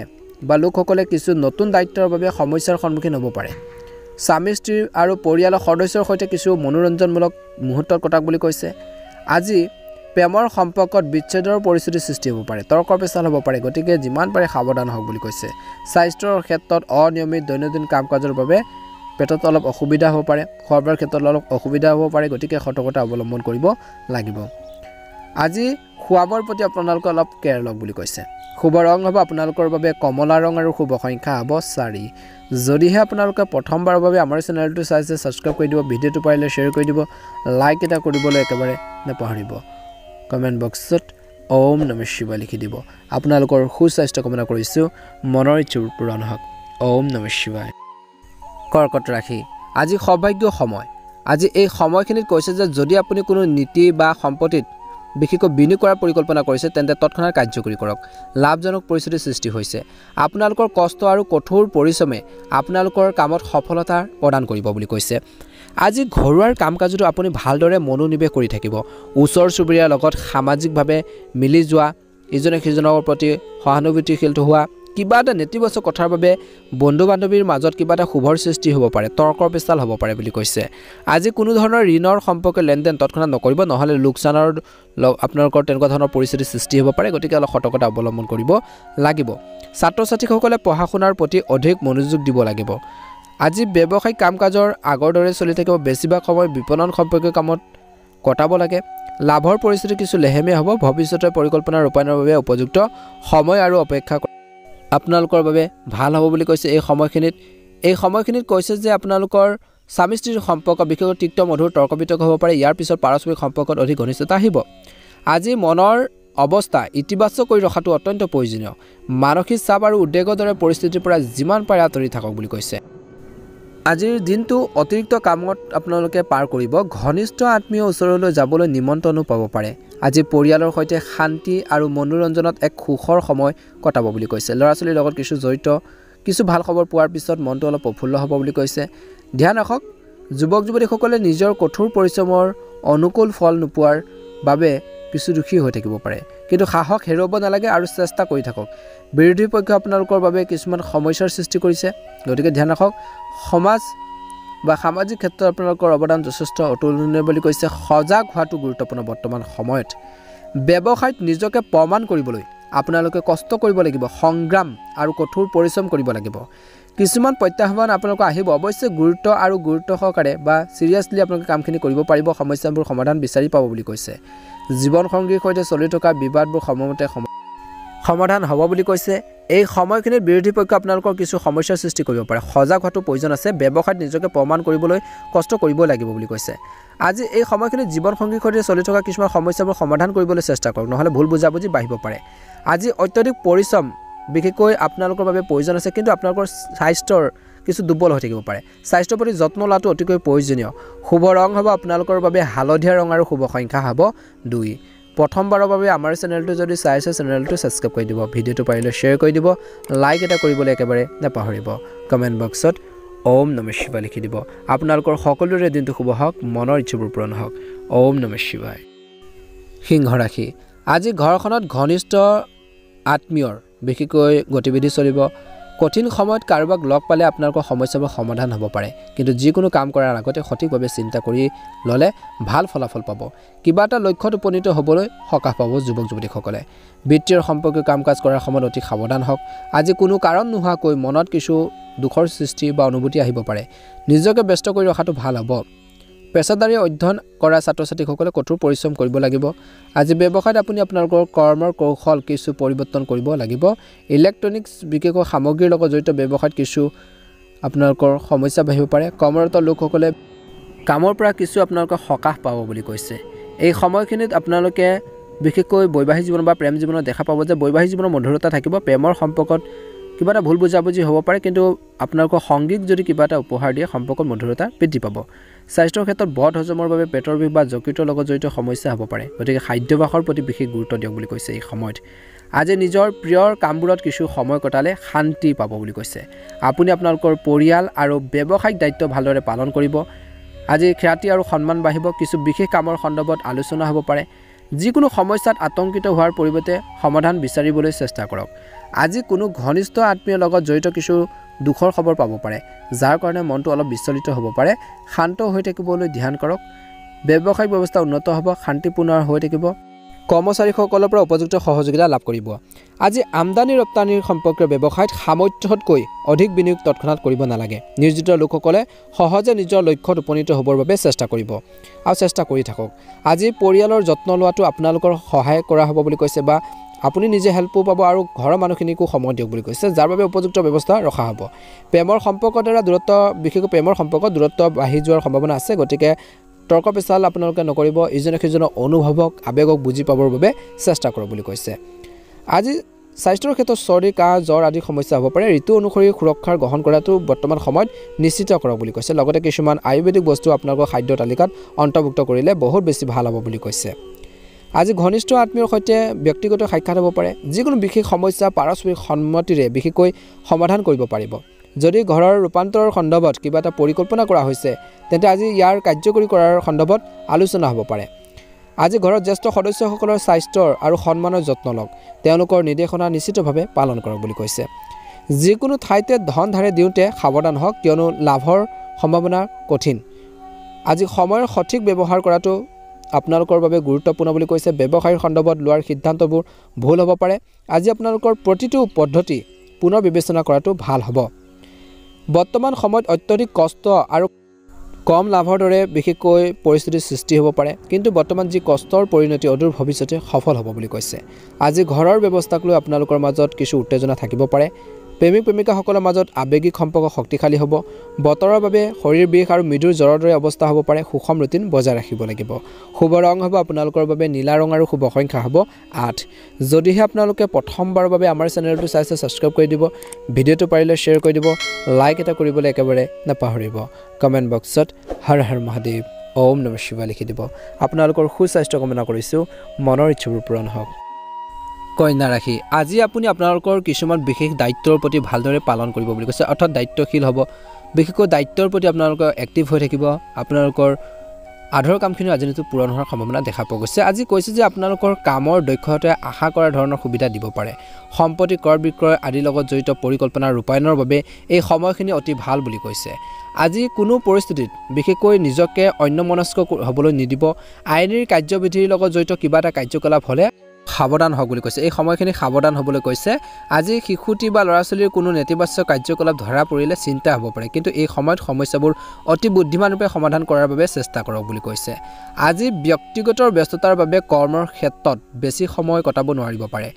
বা লোকসকলে কিছু নতুন দায়িত্বৰ বাবে সমস্যাৰ সন্মুখীন হ'ব পাৰে স্বামী স্ত্ৰী আৰু পৰিয়ালৰ সদস্যৰ সৈতে কিছু মনোৰঞ্জনমূলক মুহূৰ্তত কটাক বুলি কৈছে আজি প্ৰেমৰ সম্পৰ্কত বিচ্ছেদৰ পৰিস্থিতি সৃষ্টি হ'ব পাৰে তৰ্ক পেচাল হ'ব পাৰে গতিকে যিমান পাৰে সাৱধান হওক বুলি কৈছে স্বাস্থ্যৰ ক্ষেত্ৰত অনিয়মিত দৈনন্দিন কাম কাজৰ বাবে পেটত অলপ অসুবিধা হ'ব পাৰে খোৱা বোৱাৰ ক্ষেত্ৰত অলপ অসুবিধা হ'ব পাৰে গতিকে সতৰ্কতা অৱলম্বন কৰিব লাগিব আজি খোৱাবৰ প্ৰতি আপোনালোকে অলপ কেয়াৰ লওক বুলি কৈছে শুভ ৰং হ'ব আপোনালোকৰ বাবে কমলা ৰং আৰু শুভ সংখ্যা হ'ব 4 যদিহে আপোনালোকে প্ৰথমবাৰৰ বাবে আমাৰ চেনেলটো চাইছে সাবস্ক্ৰাইব কৰি দিব ভিডিঅ'টো পাৰিলে শ্বেয়াৰ কৰি দিব লাইক এটা কৰিবলৈ একেবাৰে নাপাহৰিব কমেন্ট বক্সত ওম নমঃ শিৱায় লিখি দিব আপোনালোকৰ সুস্বাস্থ্য কামনা কৰিছো মনৰ ইচ্ছা পূৰণ হওক ওম নমঃ শিৱায় কৰ্কট ৰাশি আজি সৌভাগ্য সময় আজি এই সময়খিনিত কৈছে যে যদি আপুনি কোনো নীতি বা সম্পত্তিত বিশেষকৈ বিনিয়োগ কৰাৰ পৰিকল্পনা কৰিছে তেন্তে তৎক্ষণাত কাৰ্যকৰী কৰক লাভজনক পৰিস্থিতিৰ সৃষ্টি হৈছে আপোনালোকৰ কষ্ট আৰু কঠোৰ পৰিশ্ৰমে আপোনালোকৰ কামত সফলতা প্ৰদান কৰিব বুলি কৈছে আজি ঘৰুৱাৰ কাম কাজটো আপুনি ভালদৰে মনোনিৱেশ কৰি থাকিব ওচৰ চুবুৰীয়াৰ লগত সামাজিকভাৱে মিলি যোৱা ইজনে সিজনৰ প্ৰতি সহানুভূতিশীল হোৱা কিবা এটা নেতিবাচক কথাৰ বাবে বন্ধু বান্ধৱীৰ মাজত কিবা এটা শুভৰ সৃষ্টি হ'ব পাৰে তৰ্কৰ পেচাল হ'ব পাৰে বুলি কৈছে আজি কোনো ধৰণৰ ঋণৰ সম্পৰ্কে লেনদেন তৎক্ষণাত নকৰিব নহলে লোকচানৰ আপোনালোকৰ তেনেকুৱা ধৰণৰ পৰিস্থিতি সৃষ্টি হ'ব পাৰে গতিকে অলপ সতৰ্কতা অৱলম্বন কৰিব লাগিব ছাত্ৰ ছাত্ৰীসকলে পঢ়া শুনাৰ প্ৰতি অধিক মনোযোগ দিব লাগিব আজি ব্যৱসায়িক কাম কাজৰ আগৰ দৰে চলি থাকিব বেছিভাগ সময় বিপণন সম্পৰ্কীয় কামত কটাব লাগে লাভৰ পৰিস্থিতি কিছু লেহেমীয়া হ'ব ভৱিষ্যতৰ পৰিকল্পনা ৰূপায়ণৰ বাবে উপযুক্ত সময় আৰু অপেক্ষা আপোনালোকৰ বাবে ভাল হ'ব বুলি কৈছে এই সময়খিনিত কৈছে যে আপোনালোকৰ স্বামী স্ত্ৰীৰ সম্পৰ্ক বিশেষকৈ তিক্ত মধুৰ তৰ্ক বিতৰ্ক হ'ব পাৰে ইয়াৰ পিছত পাৰস্পৰিক সম্পৰ্কত অধিক ঘনিষ্ঠতা আহিব আজি মনৰ অৱস্থা ইতিবাচক কৰি ৰখাটো অত্যন্ত প্ৰয়োজনীয় মানসিক চাপ আৰু উদ্বেগৰ দৰে পৰিস্থিতিৰ পৰা যিমান পাৰে আঁতৰি থাকক বুলি কৈছে আজিৰ দিনটো অতিৰিক্ত কামত আপোনালোকে পাৰ কৰিব ঘনিষ্ঠ আত্মীয় ওচৰলৈ যাবলৈ নিমন্ত্ৰণো পাব পাৰে আজি পৰিয়ালৰ সৈতে শান্তি আৰু মনোৰঞ্জনত এক সুখৰ সময় কটাব বুলি কৈছে ল'ৰা ছোৱালীৰ লগত কিছু ভাল খবৰ পোৱাৰ পিছত মনটো অলপ প্ৰফুল্ল হ'ব বুলি কৈছে ধ্যান ৰাখক যুৱক যুৱতীসকলে নিজৰ কঠোৰ পৰিশ্ৰমৰ অনুকূল ফল নোপোৱাৰ বাবে কিছু দুখী হৈ থাকিব পাৰে কিন্তু সাহস হেৰুৱাব নালাগে আৰু চেষ্টা কৰি থাকক বিৰোধী পক্ষ আপোনালোকৰ বাবে কিছুমান সমস্যাৰ সৃষ্টি কৰিছে গতিকে ধ্যান ৰাখক সমাজ বা সামাজিক ক্ষেত্ৰত আপোনালোকৰ অৱদান যথেষ্ট অতুলনীয় বুলি কৈছে সজাগ হোৱাটো গুৰুত্বপূৰ্ণ বৰ্তমান সময়ত ব্যৱসায়ত নিজকে প্ৰমাণ কৰিবলৈ আপোনালোকে কষ্ট কৰিব লাগিব সংগ্ৰাম আৰু কঠোৰ পৰিশ্ৰম কৰিব লাগিব কিছুমান প্ৰত্যাহ্বান আপোনালোকৰ আহিব অৱশ্যে গুৰুত্ব সহকাৰে বা সিৰিয়াসলি আপোনালোকে কামখিনি কৰিব পাৰিব সমস্যাবোৰ সমাধান বিচাৰি পাব বুলি কৈছে জীৱন সংগীৰ সৈতে চলি থকা বিবাদবোৰ সময়মতে সমাধান হ'ব বুলি কৈছে এই সময়খিনিত বিৰোধী পক্ষ আপোনালোকৰ কিছু সমস্যাৰ সৃষ্টি কৰিব পাৰে সজাগ হোৱাটো প্ৰয়োজন আছে ব্যৱসায়ত নিজকে প্ৰমাণ কৰিবলৈ কষ্ট কৰিব লাগিব বুলি কৈছে আজি এই সময়খিনিত জীৱন সংগীৰ সৈতে চলি থকা কিছুমান সমস্যাবোৰ সমাধান কৰিবলৈ চেষ্টা কৰক নহলে ভুল বুজাবুজি বাঢ়িব পাৰে আজি অত্যধিক পৰিশ্ৰম বিশেষকৈ আপোনালোকৰ বাবে প্ৰয়োজন আছে কিন্তু আপোনালোকৰ স্বাস্থ্যৰ কিছু দুৰ্বল হৈ থাকিব পাৰে স্বাস্থ্যৰ প্ৰতি যত্ন লোৱাটো অতিকৈ প্ৰয়োজনীয় শুভ ৰং হ'ব আপোনালোকৰ বাবে হালধীয়া ৰং আৰু শুভ সংখ্যা হ'ব 2 প্ৰথমবাৰৰ বাবে আমাৰ চেনেলটো যদি চাইছে চেনেলটো সাবস্ক্ৰাইব কৰি দিব ভিডিঅ'টো পাৰিলে শ্বেয়াৰ কৰি দিব লাইক এটা কৰিবলৈ একেবাৰে নাপাহৰিব কমেন্ট বক্সত ওম নমঃ শিৱায় লিখি দিব আপোনালোকৰ সকলোৰে দিনটো শুভ হওক মনৰ ইচ্ছাবোৰ পূৰণ হওক ওম নমঃ শিৱায় সিংহ ৰাশি আজি ঘৰখনত ঘনিষ্ঠ আত্মীয়ৰ বিশেষকৈ গতিবিধি চলিব কঠিন সময়ত কাৰোবাক লগ পালে আপোনালোকৰ সমস্যাবোৰ সমাধান হ'ব পাৰে কিন্তু যিকোনো কাম কৰাৰ আগতে সঠিকভাৱে চিন্তা কৰি ললে ভাল ফলাফল পাব কিবা এটা লক্ষ্যত উপনীত হ'বলৈ সকাহ পাব যুৱক যুৱতীসকলে বিত্তীয় সম্পৰ্কীয় কাম কাজ কৰাৰ সময়ত অতি সাৱধান হওক আজি কোনো কাৰণ নোহোৱাকৈ মনত কিছু দুখৰ সৃষ্টি বা অনুভূতি আহিব পাৰে নিজকে ব্যস্ত কৰি ৰখাটো ভাল হ'ব পেছাদাৰী অধ্যয়ন কৰা ছাত্ৰ ছাত্ৰীসকলে কঠোৰ পৰিশ্ৰম কৰিব লাগিব আজি ব্যৱসায়ত আপুনি আপোনালোকৰ কৰ্মৰ কৌশল কিছু পৰিৱৰ্তন কৰিব লাগিব ইলেক্ট্ৰনিক্স বিশেষকৈ সামগ্ৰীৰ লগত জড়িত ব্যৱসায়ত কিছু আপোনালোকৰ সমস্যা বাঢ়িব পাৰে কৰ্মৰত লোকসকলে কামৰ পৰা কিছু আপোনালোকৰ সকাহ পাব বুলি কৈছে এই সময়খিনিত আপোনালোকে বিশেষকৈ বৈবাহিক জীৱন বা প্ৰেম জীৱনত দেখা পাব যে বৈবাহিক জীৱনৰ মধুৰতা থাকিব প্ৰেমৰ সম্পৰ্কত কিবা এটা ভুল বুজাবুজি হ'ব পাৰে কিন্তু আপোনালোকৰ সংগীক যদি কিবা এটা উপহাৰ দিয়ে সম্পৰ্কত মধুৰতা বৃদ্ধি পাব স্বাস্থ্যৰ ক্ষেত্ৰত বদ হজমৰ বাবে পেটৰ বিষ বা যকৃতৰ লগত জড়িত সমস্যা হ'ব পাৰে গতিকে খাদ্যাভ্যাসৰ প্ৰতি বিশেষ গুৰুত্ব দিয়ক বুলি কৈছে এই সময়ত আজি নিজৰ প্ৰিয়ৰ কামবোৰত কিছু সময় কটালে শান্তি পাব বুলি কৈছে আপুনি আপোনালোকৰ পৰিয়াল আৰু ব্যৱসায়িক দায়িত্ব ভালদৰে পালন কৰিব আজি খ্যাতি আৰু সন্মান বাঢ়িব কিছু বিশেষ কামৰ সন্দৰ্ভত আলোচনা হ'ব পাৰে যিকোনো সমস্যাত আতংকিত হোৱাৰ পৰিৱৰ্তে সমাধান বিচাৰিবলৈ চেষ্টা কৰক। আজি কোনো ঘনিষ্ঠ আত্মীয়ৰ লগত জড়িত কিছু দুখৰ খবৰ পাব পাৰে, যাৰ কাৰণে মনটো অলপ বিচলিত হ'ব পাৰে। শান্ত হৈ থাকিবলৈ ধ্যান কৰক। ব্যৱসায়িক ব্যৱস্থা উন্নত হ'ব, শান্তিপূৰ্ণ হৈ থাকিব। কৰ্মচাৰীসকলৰ পৰা উপযুক্ত সহযোগিতা লাভ কৰিব। আজি আমদানি ৰপ্তানিৰ সম্পৰ্কীয় ব্যৱসায়ত সামৰ্থ্যতকৈ অধিক বিনিয়োগ তৎক্ষণাত কৰিব নালাগে। নিয়োজিত লোকসকলে সহজে নিজৰ লক্ষ্যত উপনীত হ'বৰ বাবে চেষ্টা কৰিব আৰু চেষ্টা কৰি থাকক। আজি পৰিয়ালৰ যত্ন লোৱাটো আপোনালোকৰ সহায় কৰা হ'ব বুলি কৈছে, বা আপুনি নিজে হেল্পো পাব আৰু ঘৰৰ মানুহখিনিকো সময় দিয়ক বুলি কৈছে, যাৰ বাবে উপযুক্ত ব্যৱস্থা ৰখা হ'ব। প্ৰেমৰ সম্পৰ্কৰ দ্বাৰা দূৰত্ব, বিশেষকৈ প্ৰেমৰ সম্পৰ্কত দূৰত্ব বাঢ়ি যোৱাৰ সম্ভাৱনা আছে, গতিকে তৰ্ক পেচাল আপোনালোকে নকৰিব। ইজনে সিজনৰ অনুভৱক, আৱেগক বুজি পাবৰ বাবে চেষ্টা কৰক বুলি কৈছে। আজি স্বাস্থ্যৰ ক্ষেত্ৰত চৰ্দি, কাহ, জ্বৰ আদি সমস্যা হ'ব পাৰে। ঋতু অনুসৰি সুৰক্ষাৰ গ্ৰহণ কৰাটো বৰ্তমান সময়ত নিশ্চিত কৰক বুলি কৈছে। লগতে কিছুমান আয়ুৰ্বেদিক বস্তু আপোনালোকৰ খাদ্য তালিকাত অন্তৰ্ভুক্ত কৰিলে বহুত বেছি ভাল হ'ব বুলি কৈছে। আজি ঘনিষ্ঠ আত্মীয়ৰ সৈতে ব্যক্তিগত সাক্ষাৎ হ'ব পাৰে। যিকোনো বিশেষ সমস্যা পাৰস্পৰিক সন্মতিৰে বিশেষকৈ সমাধান কৰিব পাৰিব। যদি ঘৰৰ ৰূপান্তৰৰ সন্দৰ্ভত কিবা এটা পৰিকল্পনা কৰা হৈছে, তেন্তে আজি ইয়াৰ কাৰ্যকৰী কৰাৰ সন্দৰ্ভত আলোচনা হ'ব পাৰে। আজি ঘৰৰ জ্যেষ্ঠ সদস্যসকলৰ স্বাস্থ্যৰ আৰু সন্মানৰ যত্ন লওক। তেওঁলোকৰ নিৰ্দেশনা নিশ্চিতভাৱে পালন কৰক বুলি কৈছে। যিকোনো ঠাইতে ধন ধাৰে দিওঁতে সাৱধান হওক, কিয়নো লাভৰ সম্ভাৱনা কঠিন। আজি সময়ৰ সঠিক ব্যৱহাৰ কৰাটো আপোনালোকৰ বাবে গুৰুত্বপূৰ্ণ বুলি কৈছে। ব্যৱসায়ৰ সন্দৰ্ভত লোৱাৰ সিদ্ধান্তবোৰ ভুল হ'ব পাৰে। আজি আপোনালোকৰ প্ৰতিটো পদ্ধতি পুনৰ বিবেচনা কৰাটো ভাল হ'ব। বৰ্তমান সময়ত অত্যধিক কষ্ট আৰু কম লাভৰ দৰে বিশেষকৈ পৰিস্থিতিৰ সৃষ্টি হ'ব পাৰে, কিন্তু বৰ্তমান যি কষ্টৰ পৰিণতি অদূৰ ভৱিষ্যতে সফল হ'ব বুলি কৈছে। আজি ঘৰৰ ব্যৱস্থাক লৈ আপোনালোকৰ মাজত কিছু উত্তেজনা থাকিব পাৰে। প্ৰেমিক প্ৰেমিকাসকলৰ মাজত আৱেগিক সম্পৰ্ক শক্তিশালী হ'ব। বতৰৰ বাবে শৰীৰ বিষ আৰু মৃদুৰ জ্বৰৰ দৰে অৱস্থা হ'ব পাৰে। সুষম ৰুটিন বজাই ৰাখিব লাগিব। শুভ ৰং হ'ব আপোনালোকৰ বাবে নীলা ৰং আৰু শুভ সংখ্যা হ'ব 8। যদিহে আপোনালোকে প্ৰথমবাৰৰ বাবে আমাৰ চেনেলটো চাইছে, ছাবস্ক্ৰাইব কৰি দিব। ভিডিঅ'টো পাৰিলে শ্বেয়াৰ কৰি দিব। লাইক এটা কৰিবলৈ একেবাৰে নাপাহৰিব। কমেণ্ট বক্সত হৰ হৰ মহাদেৱ, ওম নমঃ শিৱায় লিখি দিব। আপোনালোকৰ সুস্বাস্থ্য কামনা কৰিছোঁ। মনৰ ইচ্ছাবোৰ পূৰণ হওক। কন্যা ৰাশি, আজি আপুনি আপোনালোকৰ কিছুমান বিশেষ দায়িত্বৰ প্ৰতি ভালদৰে পালন কৰিব বুলি কৈছে, অৰ্থাৎ দায়িত্বশীল হ'ব। বিশেষকৈ দায়িত্বৰ প্ৰতি আপোনালোকৰ এক্টিভ হৈ থাকিব। আপোনালোকৰ আধৰুৱা কামখিনি আজি দিনটো পূৰণ হোৱাৰ সম্ভাৱনা দেখা পোৱা গৈছে। আজি কৈছে যে আপোনালোকৰ কামৰ দক্ষতাই আশা কৰা ধৰণৰ সুবিধা দিব পাৰে। সম্পত্তি ক্ৰয় বিক্ৰয় আদিৰ লগত জড়িত পৰিকল্পনা ৰূপায়ণৰ বাবে এই সময়খিনি অতি ভাল বুলি কৈছে। আজি কোনো পৰিস্থিতিত বিশেষকৈ নিজকে অন্যমনস্ক হ'বলৈ নিদিব। আইনী কাৰ্যবিধিৰ লগত জড়িত কিবা এটা কাৰ্যকলাপ হ'লে সাৱধান হওক বুলি কৈছে। এই সময়খিনি সাৱধান হ'বলৈ কৈছে। আজি শিশুটি বা ল'ৰা ছোৱালীৰ কোনো নেতিবাচক কাৰ্যকলাপ ধৰা পৰিলে চিন্তা হ'ব পাৰে, কিন্তু এই সময়ত সমস্যাবোৰ অতি বুদ্ধিমানৰূপে সমাধান কৰাৰ বাবে চেষ্টা কৰক বুলি কৈছে। আজি ব্যক্তিগত ব্যস্ততাৰ বাবে কৰ্মৰ ক্ষেত্ৰত বেছি সময় কটাব নোৱাৰিব পাৰে।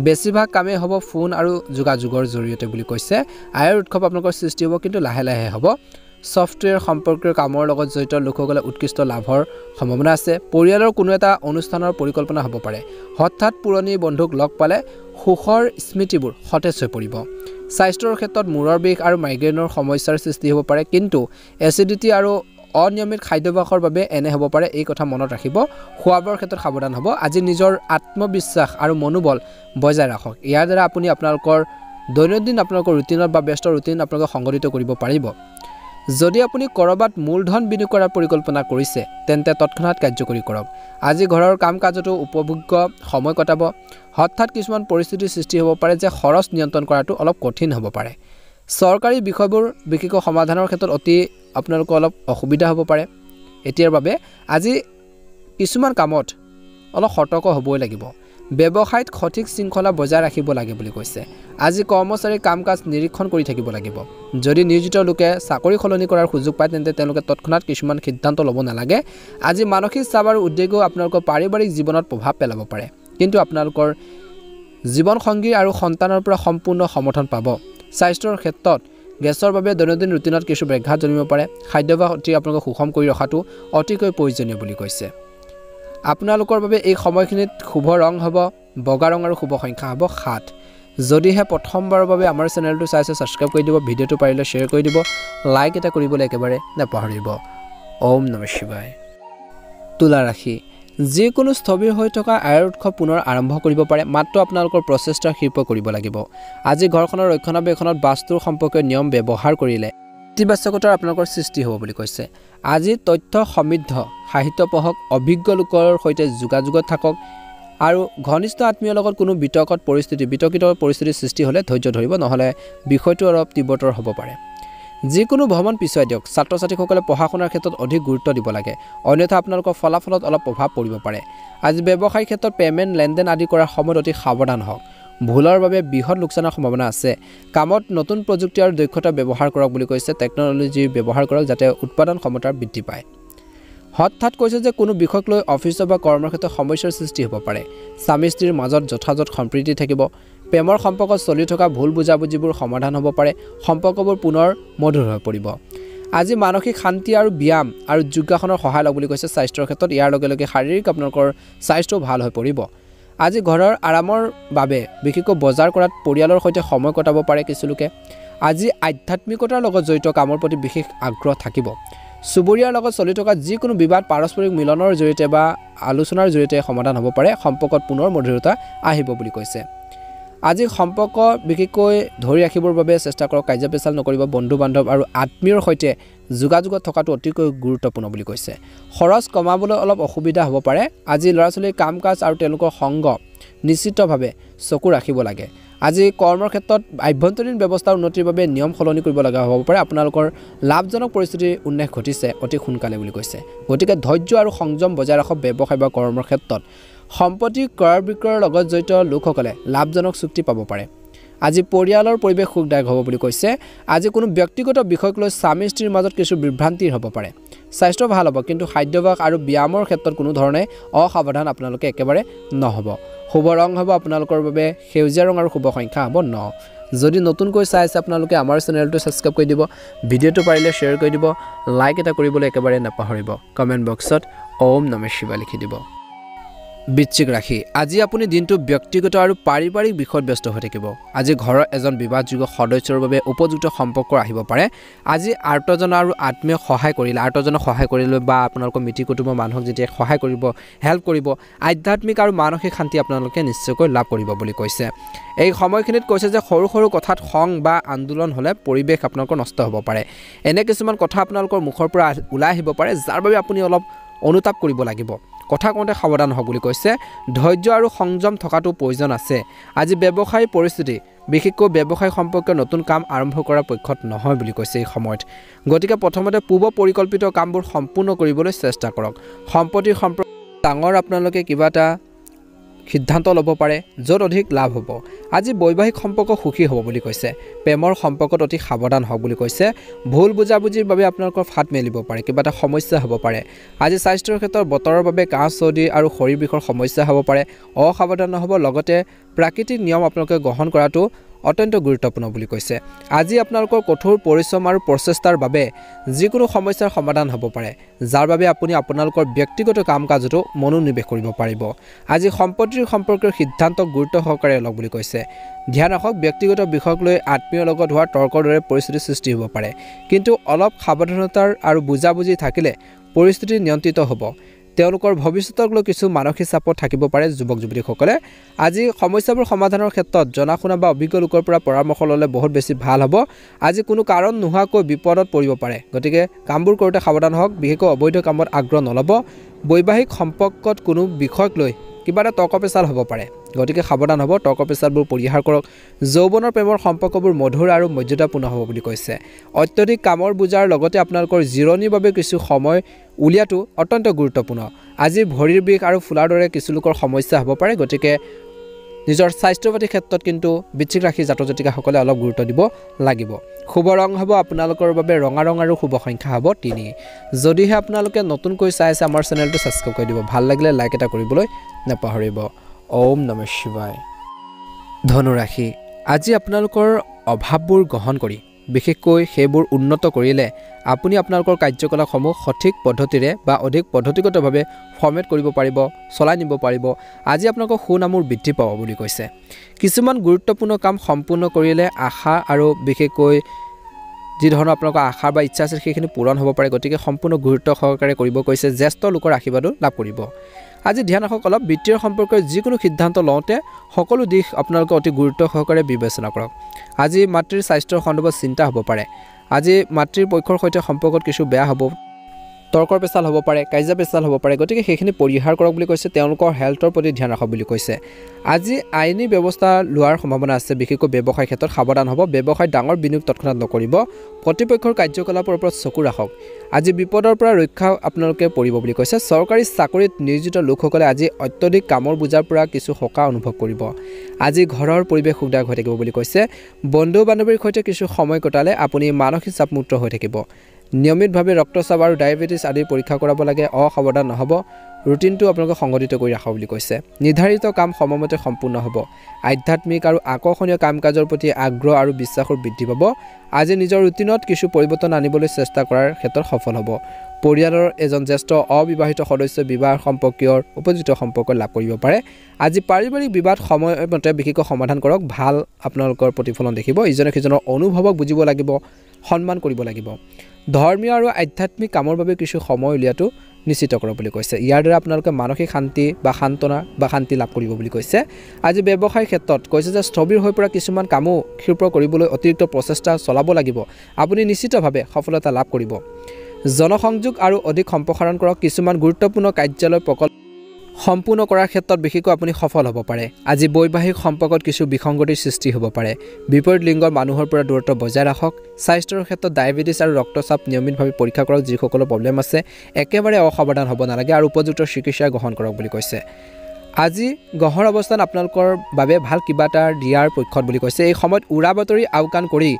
বেছিভাগ কামেই হ'ব ফোন আৰু যোগাযোগৰ জৰিয়তে বুলি কৈছে। আয়ৰ উৎসৱ আপোনালোকৰ সৃষ্টি হ'ব, কিন্তু লাহে লাহে হ'ব। ছফ্টৱেৰ সম্পৰ্কীয় কামৰ লগত জড়িত লোকসকলে উৎকৃষ্ট লাভৰ সম্ভাৱনা আছে। পৰিয়ালৰ কোনো এটা অনুষ্ঠানৰ পৰিকল্পনা হ'ব পাৰে। হঠাৎ পুৰণি বন্ধুক লগ পালে সুখৰ স্মৃতিবোৰ সতেজ হৈ পৰিব। স্বাস্থ্যৰ ক্ষেত্ৰত মূৰৰ বিষ আৰু মাইগ্ৰেইনৰ সমস্যাৰ সৃষ্টি হ'ব পাৰে, কিন্তু এচিডিটি আৰু অনিয়মিত খাদ্যাভ্যাসৰ বাবে এনে হ'ব পাৰে। এই কথা মনত ৰাখিব। খোৱা বোৱাৰ ক্ষেত্ৰত সাৱধান হ'ব। আজি নিজৰ আত্মবিশ্বাস আৰু মনোবল বজাই ৰাখক। ইয়াৰ দ্বাৰা আপুনি আপোনালোকৰ দৈনন্দিন আপোনালোকৰ ৰুটিনত বা ব্যস্ত ৰুটিন আপোনালোকে সংগঠিত কৰিব পাৰিব। যদি আপুনি ক'ৰবাত মূলধন বিনিয়োগ কৰাৰ পৰিকল্পনা কৰিছে, তেন্তে তৎক্ষণাত কাৰ্যকৰী কৰক। আজি ঘৰৰ কাম কাজতো উপভোগ্য সময় কটাব। হঠাৎ কিছুমান পৰিস্থিতিৰ সৃষ্টি হ'ব পাৰে যে খৰচ নিয়ন্ত্ৰণ কৰাটো অলপ কঠিন হ'ব পাৰে। চৰকাৰী বিষয়বোৰ বিশেষকৈ সমাধানৰ ক্ষেত্ৰত আপোনালোকৰ অলপ অসুবিধা হ'ব পাৰে। এতিয়াৰ বাবে আজি কিছুমান কামত অলপ সতৰ্ক হ'বই লাগিব। ব্যৱসায়ত সঠিক শৃংখলা বজাই ৰাখিব লাগে বুলি কৈছে। আজি কৰ্মচাৰীৰ কাম কাজ নিৰীক্ষণ কৰি থাকিব লাগিব। যদি নিয়োজিত লোকে চাকৰি সলনি কৰাৰ সুযোগ পায়, তেন্তে তেওঁলোকে তৎক্ষণাত কিছুমান সিদ্ধান্ত ল'ব নালাগে। আজি মানসিক চাপ আৰু উদ্বেগেও আপোনালোকৰ পাৰিবাৰিক জীৱনত প্ৰভাৱ পেলাব পাৰে, কিন্তু আপোনালোকৰ জীৱনসংগী আৰু সন্তানৰ পৰা সম্পূৰ্ণ সমৰ্থন পাব। স্বাস্থ্যৰ ক্ষেত্ৰত গেছৰ বাবে দৈনন্দিন ৰুটিনত কিছু ব্যাঘাত জন্মিব পাৰে। খাদ্যাভ্যাস অতি আপোনালোকে সুষম কৰি ৰখাটো অতিকৈ প্ৰয়োজনীয় বুলি কৈছে। আপোনালোকৰ বাবে এই সময়খিনিত শুভ ৰং হ'ব বগা ৰং আৰু শুভ সংখ্যা হ'ব 7। যদিহে প্ৰথমবাৰৰ বাবে আমাৰ চেনেলটো চাইছে, ছাবস্ক্ৰাইব কৰি দিব। ভিডিঅ'টো পাৰিলে শ্বেয়াৰ কৰি দিব। লাইক এটা কৰিবলৈ একেবাৰে নাপাহৰিব। ওম নমঃ শিৱায়। তুলা ৰাশি, যিকোনো স্থবিৰ হৈ থকা আয়ৰ উৎসৱ পুনৰ আৰম্ভ কৰিব পাৰে, মাত্ৰ আপোনালোকৰ প্ৰচেষ্টা ক্ষীপ্ৰ কৰিব লাগিব। আজি ঘৰখনৰ ৰক্ষণাবেক্ষণত বাস্তুৰ সম্পৰ্কীয় নিয়ম ব্যৱহাৰ কৰিলে ইতিবাচকতাৰ আপোনালোকৰ সৃষ্টি হ'ব বুলি কৈছে আজি তথ্য সমৃদ্ধ সাহিত্য পঢ়ক অভিজ্ঞ লোকৰ সৈতে যোগাযোগত থাকক আৰু ঘনিষ্ঠ আত্মীয়ৰ লগত কোনো বিতৰ্কিত পৰিস্থিতিৰ সৃষ্টি হ'লে ধৈৰ্য ধৰিব নহ'লে বিষয়টো অলপ তীব্ৰতৰ হ'ব পাৰে যিকোনো ভ্ৰমণ পিছুৱাই দিয়ক ছাত্ৰ ছাত্ৰীসকলে পঢ়া শুনাৰ ক্ষেত্ৰত অধিক গুৰুত্ব দিব লাগে অন্যথা আপোনালোকৰ ফলাফলত অলপ প্ৰভাৱ পৰিব পাৰে আজি ব্যৱসায়িক ক্ষেত্ৰত পেমেণ্ট লেনদেন আদি কৰাৰ সময়ত অতি সাৱধান হওক ভুলৰ বাবে বৃহৎ লোকচানৰ সম্ভাৱনা আছে কামত নতুন প্ৰযুক্তি আৰু দক্ষতা ব্যৱহাৰ কৰক বুলি কৈছে টেকন'লজি ব্যৱহাৰ কৰক যাতে উৎপাদন ক্ষমতা বৃদ্ধি পায় হঠাৎ কৈছে যে কোনো বিষয়ক লৈ অফিচ বা কৰ্মৰ ক্ষেত্ৰত সমস্যাৰ সৃষ্টি হ'ব পাৰে স্বামী স্ত্ৰীৰ মাজত যথাযথ সম্প্ৰীতি থাকিব প্ৰেমৰ সম্পৰ্কত চলি থকা ভুল বুজাবুজিবোৰ সমাধান হ'ব পাৰে সম্পৰ্কবোৰ পুনৰ মধুৰ হৈ পৰিব আজি মানসিক শান্তি আৰু ব্যায়াম আৰু যোগাসনৰ সহায় ল'ব বুলি কৈছে স্বাস্থ্যৰ ক্ষেত্ৰত ইয়াৰ লগে লগে শাৰীৰিক আপোনালোকৰ স্বাস্থ্য ভাল হৈ পৰিব আজি ঘৰৰ আৰামৰ বাবে বিশেষকৈ বজাৰ কৰাত পৰিয়ালৰ সৈতে সময় কটাব পাৰে কিছু লোকে আজি আধ্যাত্মিকতাৰ লগত জড়িত কামৰ প্ৰতি বিশেষ আগ্ৰহ থাকিব চুবুৰীয়াৰ লগত চলি থকা যিকোনো বিবাদ পাৰস্পৰিক মিলনৰ জৰিয়তে বা আলোচনাৰ জৰিয়তে সমাধান হ'ব পাৰে সম্পৰ্কত পুনৰ মধুৰতা আহিব বুলি কৈছে আজি সম্পৰ্ক বিশেষকৈ ধৰি ৰাখিবৰ বাবে চেষ্টা কৰক কাৰ্যপেচাল নকৰিব বন্ধু বান্ধৱ আৰু আত্মীয়ৰ সৈতে যোগাযোগত থকাটো অতিকৈ গুৰুত্বপূৰ্ণ বুলি কৈছে খৰচ কমাবলৈ অলপ অসুবিধা হ'ব পাৰে আজি ল'ৰা ছোৱালীৰ কাম কাজ আৰু তেওঁলোকৰ সংগ নিশ্চিতভাৱে চকু ৰাখিব লাগে আজি কৰ্মৰ ক্ষেত্ৰত আভ্যন্তৰীণ ব্যৱস্থাৰ উন্নতিৰ বাবে নিয়ম সলনি কৰিব লগা হ'ব পাৰে আপোনালোকৰ লাভজনক পৰিস্থিতিৰ উন্নতি ঘটিছে অতি সোনকালে বুলি কৈছে গতিকে ধৈৰ্য আৰু সংযম বজাই ৰাখক ব্যৱসায় বা কৰ্মৰ ক্ষেত্ৰত সম্পত্তি ক্ৰয় বিক্ৰয়ৰ লগত জড়িত লোকসকলে লাভজনক চুক্তি পাব পাৰে আজি পৰিয়ালৰ পৰিৱেশ সুখদায়ক হ'ব বুলি কৈছে আজি কোনো ব্যক্তিগত বিষয়ক লৈ স্বামী স্ত্ৰীৰ মাজত কিছু বিভ্ৰান্তি হ'ব পাৰে স্বাস্থ্য ভাল হ'ব কিন্তু খাদ্যাভ্যাস আৰু ব্যায়ামৰ ক্ষেত্ৰত কোনো ধৰণে অসাৱধান আপোনালোকে একেবাৰে নহ'ব শুভ ৰং হ'ব আপোনালোকৰ বাবে সেউজীয়া ৰং আৰু শুভ সংখ্যা হ'ব 9 যদি নতুনকৈ চাই আছে আপোনালোকে আমাৰ চেনেলটো সাবস্ক্ৰাইব কৰি দিব ভিডিঅ'টো পাৰিলে শ্বেয়াৰ কৰি দিব লাইক এটা কৰিবলৈ একেবাৰে নাপাহৰিব কমেন্ট বক্সত ওম নমঃ শিৱায় লিখি দিব বৃশ্চিক ৰাশি আজি আপুনি দিনটো ব্যক্তিগত আৰু পাৰিবাৰিক বিষয়ত ব্যস্ত হৈ থাকিব আজি ঘৰৰ এজন বিবাহযোগ্য সদস্যৰ বাবে উপযুক্ত সম্পৰ্ক আহিব পাৰে আজি আৰ্তজন আৰু আত্মীয় সহায় কৰিলে বা আপোনালোকৰ মিতি কুটুমৰ মানুহক যেতিয়া সহায় কৰিব হেল্প কৰিব আধ্যাত্মিক আৰু মানসিক শান্তি আপোনালোকে নিশ্চয়কৈ লাভ কৰিব বুলি কৈছে এই সময়খিনিত কৈছে যে সৰু সৰু কথাত খং বা আন্দোলন হ'লে পৰিৱেশ আপোনালোকৰ নষ্ট হ'ব পাৰে এনে কিছুমান কথা আপোনালোকৰ মুখৰ পৰা ওলাই আহিব পাৰে যাৰ বাবে আপুনি অলপ অনুতাপ কৰিব লাগিব কথা কওঁতে সাৱধান হ'ব বুলি কৈছে ধৈৰ্য আৰু সংযম থকাটো প্ৰয়োজন আছে আজি ব্যৱসায়ী পৰিস্থিতি বিশেষকৈ ব্যৱসায় সম্পৰ্কীয় নতুন কাম আৰম্ভ কৰাৰ পক্ষত নহয় বুলি কৈছে এই সময়ত গতিকে প্ৰথমতে পূৰ্ব পৰিকল্পিত কামবোৰ সম্পূৰ্ণ কৰিবলৈ চেষ্টা কৰক সম্পত্তিৰ সম্পৰ্ক ডাঙৰ আপোনালোকে কিবা এটা সিদ্ধান্ত ল'ব পাৰে য'ত অধিক লাভ হ'ব আজি বৈবাহিক সম্পৰ্ক সুখী হ'ব বুলি কৈছে প্ৰেমৰ সম্পৰ্কত অতি সাৱধান হওক বুলি কৈছে ভুল বুজাবুজিৰ বাবে আপোনালোকৰ ফাট মেলিব পাৰে কিবা এটা সমস্যা হ'ব পাৰে আজি স্বাস্থ্যৰ ক্ষেত্ৰত বতৰৰ বাবে কাহ চৰ্দি আৰু শৰীৰ বিষৰ সমস্যা হ'ব পাৰে অসাৱধান নহ'ব লগতে প্ৰাকৃতিক নিয়ম আপোনালোকে গ্ৰহণ কৰাটো অত্যন্ত গুৰুত্বপূৰ্ণ বুলি কৈছে আজি আপোনালোকৰ কঠোৰ পৰিশ্ৰম আৰু প্ৰচেষ্টাৰ বাবে যিকোনো সমস্যাৰ সমাধান হ'ব পাৰে যাৰ বাবে আপুনি আপোনালোকৰ ব্যক্তিগত কাম কাজতো মনোনিৱেশ কৰিব পাৰিব আজি সম্পত্তিৰ সম্পৰ্কীয় সিদ্ধান্ত গুৰুত্ব সহকাৰে লওক বুলি কৈছে ধ্যান ৰাখক ব্যক্তিগত বিষয়ক লৈ আত্মীয়ৰ লগত হোৱা তৰ্কৰ দৰে পৰিস্থিতিৰ সৃষ্টি হ'ব পাৰে কিন্তু অলপ সাৱধানতাৰ আৰু বুজাবুজি থাকিলে পৰিস্থিতি নিয়ন্ত্ৰিত হ'ব তেওঁলোকৰ ভৱিষ্যতক লৈ কিছু মানসিক চাপত থাকিব পাৰে যুৱক যুৱতীসকলে আজি সমস্যাবোৰ সমাধানৰ ক্ষেত্ৰত জনাশুনা বা অভিজ্ঞ লোকৰ পৰা পৰামৰ্শ ল'লে বহুত বেছি ভাল হ'ব আজি কোনো কাৰণ নোহোৱাকৈ বিপদত পৰিব পাৰে গতিকে কামবোৰ কৰোঁতে সাৱধান হওক বিশেষকৈ অবৈধ কামত আগ্ৰহ নল'ব বৈবাহিক সম্পৰ্কত কোনো বিষয়ক লৈ কিবা এটা তৰ্ক পেচাল হ'ব পাৰে গতিকে সাৱধান হ'ব তৰ্ক পেচালবোৰ পৰিহাৰ কৰক যৌৱনৰ প্ৰেমৰ সম্পৰ্কবোৰ মধুৰ আৰু মৰ্যাদাপূৰ্ণ হ'ব বুলি কৈছে অত্যধিক কামৰ বুজাৰ লগতে আপোনালোকৰ জিৰণিৰ বাবে কিছু সময় উলিয়াটো অত্যন্ত গুৰুত্বপূৰ্ণ আজি ভৰিৰ বিষ আৰু ফুলাৰ দৰে কিছু লোকৰ সমস্যা হ'ব পাৰে গতিকে নিজৰ স্বাস্থ্য পাতি ক্ষেত্ৰত কিন্তু বৃশ্চিক ৰাশি জাতক জাতিকাসকলে অলপ গুৰুত্ব দিব লাগিব শুভ ৰং হ'ব আপোনালোকৰ বাবে ৰঙা ৰং আৰু শুভ সংখ্যা হ'ব 3 যদিহে আপোনালোকে নতুনকৈ চাই আছে আমাৰ চেনেলটো সাবস্ক্ৰাইব কৰি দিব ভাল লাগিলে লাইক এটা কৰিবলৈ নাপাহৰিব ওম নমঃ শিৱায় ধনু ৰাশি আজি আপোনালোকৰ অভাৱবোৰ গ্ৰহণ কৰি বিশেষকৈ সেইবোৰ উন্নত কৰিলে আপুনি আপোনালোকৰ কাৰ্যকলাপসমূহ সঠিক পদ্ধতিৰে বা অধিক পদ্ধতিগতভাৱে ফৰ্মেট কৰিব পাৰিব চলাই নিব পাৰিব আজি আপোনালোকৰ সুনামৰ বৃদ্ধি পাব বুলি কৈছে কিছুমান গুৰুত্বপূৰ্ণ কাম সম্পূৰ্ণ কৰিলে আশা আৰু বিশেষকৈ যি ধৰণৰ আপোনালোকৰ আশা বা ইচ্ছা আছে সেইখিনি পূৰণ হ'ব পাৰে গতিকে সম্পূৰ্ণ গুৰুত্ব সহকাৰে কৰিব কৈছে জ্যেষ্ঠ লোকৰ আশীৰ্বাদো লাভ কৰিব আজি ধ্যান ৰাখক অলপ বিত্তীয় সম্পৰ্কীয় যিকোনো সিদ্ধান্ত লওঁতে সকলো দিশ আপোনালোকে অতি গুৰুত্ব সহকাৰে বিবেচনা কৰক আজি মাতৃৰ স্বাস্থ্যৰ সন্দৰ্ভত চিন্তা হ'ব পাৰে আজি মাতৃৰ পক্ষৰ সৈতে সম্পৰ্কত কিছু বেয়া হ'ব তৰ্কৰ পেচাল হ'ব পাৰে কাইজা পেচাল হ'ব পাৰে গতিকে সেইখিনি পৰিহাৰ কৰক বুলি কৈছে তেওঁলোকৰ হেল্থৰ প্ৰতি ধ্যান ৰাখক বুলি কৈছে আজি আইনী ব্যৱস্থা লোৱাৰ সম্ভাৱনা আছে বিশেষকৈ ব্যৱসায় ক্ষেত্ৰত সাৱধান হ'ব ব্যৱসায় ডাঙৰ বিনিয়োগ তৎক্ষণাত নকৰিব প্ৰতিপক্ষৰ কাৰ্যকলাপৰ ওপৰত চকু ৰাখক আজি বিপদৰ পৰা ৰক্ষা আপোনালোকে পৰিব বুলি কৈছে চৰকাৰী চাকৰিত নিয়োজিত লোকসকলে আজি অত্যধিক কামৰ বোজাৰ পৰা কিছু সকাহ অনুভৱ কৰিব আজি ঘৰৰ পৰিৱেশ সুখদায়ক হৈ থাকিব বুলি কৈছে বন্ধু বান্ধৱীৰ সৈতে কিছু সময় কটালে আপুনি মানসিক চাপমুক্ত হৈ থাকিব নিয়মিতভাৱে ৰক্তচাপ আৰু ডায়েবেটিছ আদিৰ পৰীক্ষা কৰাব লাগে অসাৱধান নহ'ব ৰুটিনটো আপোনালোকে সংগঠিত কৰি ৰাখক বুলি কৈছে নিৰ্ধাৰিত কাম সময়মতে সম্পূৰ্ণ হ'ব আধ্যাত্মিক আৰু আকৰ্ষণীয় কাম কাজৰ প্ৰতি আগ্ৰহ আৰু বিশ্বাসৰ বৃদ্ধি পাব আজি নিজৰ ৰুটিনত কিছু পৰিৱৰ্তন আনিবলৈ চেষ্টা কৰাৰ ক্ষেত্ৰত সফল হ'ব পৰিয়ালৰ এজন জ্যেষ্ঠ অবিবাহিত সদস্য বিবাহ সম্পৰ্কীয়ৰ উপযুক্ত সম্পৰ্ক লাভ কৰিব পাৰে আজি পাৰিবাৰিক বিবাদ সময়মতে বিশেষকৈ সমাধান কৰক ভাল আপোনালোকৰ প্ৰতিফলন দেখিব ইজনে সিজনৰ অনুভৱক বুজিব লাগিব সন্মান কৰিব লাগিব ধৰ্মীয় আৰু আধ্যাত্মিক কামৰ বাবে কিছু সময় উলিয়াটো নিশ্চিত কৰক বুলি কৈছে ইয়াৰ দ্বাৰা আপোনালোকে মানসিক শান্তি বা সান্তনা বা শান্তি লাভ কৰিব বুলি কৈছে আজি ব্যৱসায় ক্ষেত্ৰত কৈছে যে স্থবিৰ হৈ পৰা কিছুমান কামো ক্ষীপ্ৰ কৰিবলৈ অতিৰিক্ত প্ৰচেষ্টা চলাব লাগিব আপুনি নিশ্চিতভাৱে সফলতা লাভ কৰিব জনসংযোগ আৰু অধিক সম্প্ৰসাৰণ কৰক কিছুমান গুৰুত্বপূৰ্ণ কাৰ্যালয় প্ৰকল্প সম্পূৰ্ণ কৰাৰ ক্ষেত্ৰত বিশেষকৈ আপুনি সফল হ'ব পাৰে আজি বৈবাহিক সম্পৰ্কত কিছু বিসংগতিৰ সৃষ্টি হ'ব পাৰে বিপৰীত লিংগৰ মানুহৰ পৰা দূৰত্ব বজাই ৰাখক স্বাস্থ্যৰ ক্ষেত্ৰত ডায়েবেটিছ আৰু ৰক্তচাপ নিয়মিতভাৱে পৰীক্ষা কৰক যিসকলৰ প্ৰব্লেম আছে একেবাৰে অসাৱধান হ'ব নালাগে আৰু উপযুক্ত চিকিৎসা গ্ৰহণ কৰক বুলি কৈছে আজি গ্ৰহৰ অৱস্থান আপোনালোকৰ বাবে ভাল কিবা এটা দিয়াৰ পক্ষত বুলি কৈছে এই সময়ত উৰা বাতৰি আওকাণ কৰি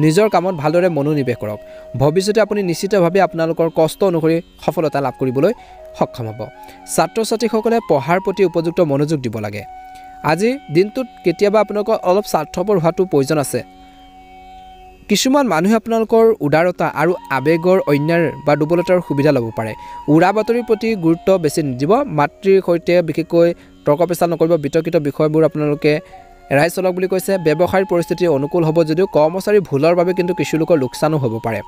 নিজৰ কামত ভালদৰে মনোনিৱেশ কৰক ভৱিষ্যতে আপুনি নিশ্চিতভাৱে আপোনালোকৰ কষ্ট অনুসৰি সফলতা লাভ কৰিবলৈ সক্ষম হ'ব ছাত্ৰ ছাত্ৰীসকলে পঢ়াৰ প্ৰতি উপযুক্ত মনোযোগ দিব লাগে আজি দিনটোত কেতিয়াবা আপোনালোকৰ অলপ স্বাৰ্থপৰ হোৱাটো প্ৰয়োজন আছে কিছুমান মানুহে আপোনালোকৰ উদাৰতা আৰু আবেগৰ অন্যাৰ বা দুৰ্বলতাৰ সুবিধা ল'ব পাৰে উৰা বাতৰিৰ প্ৰতি গুৰুত্ব বেছি নিদিব মাতৃৰ সৈতে বিশেষকৈ তৰ্ক পেচাল নকৰিব বিতৰ্কিত বিষয়বোৰ আপোনালোকে এৰাই চলক বুলি কৈছে ব্যৱসায়ৰ পৰিস্থিতি অনুকূল হ'ব যদিও কৰ্মচাৰীৰ ভুলৰ বাবে কিন্তু কিছু লোকৰ লোকচানো হ'ব পাৰে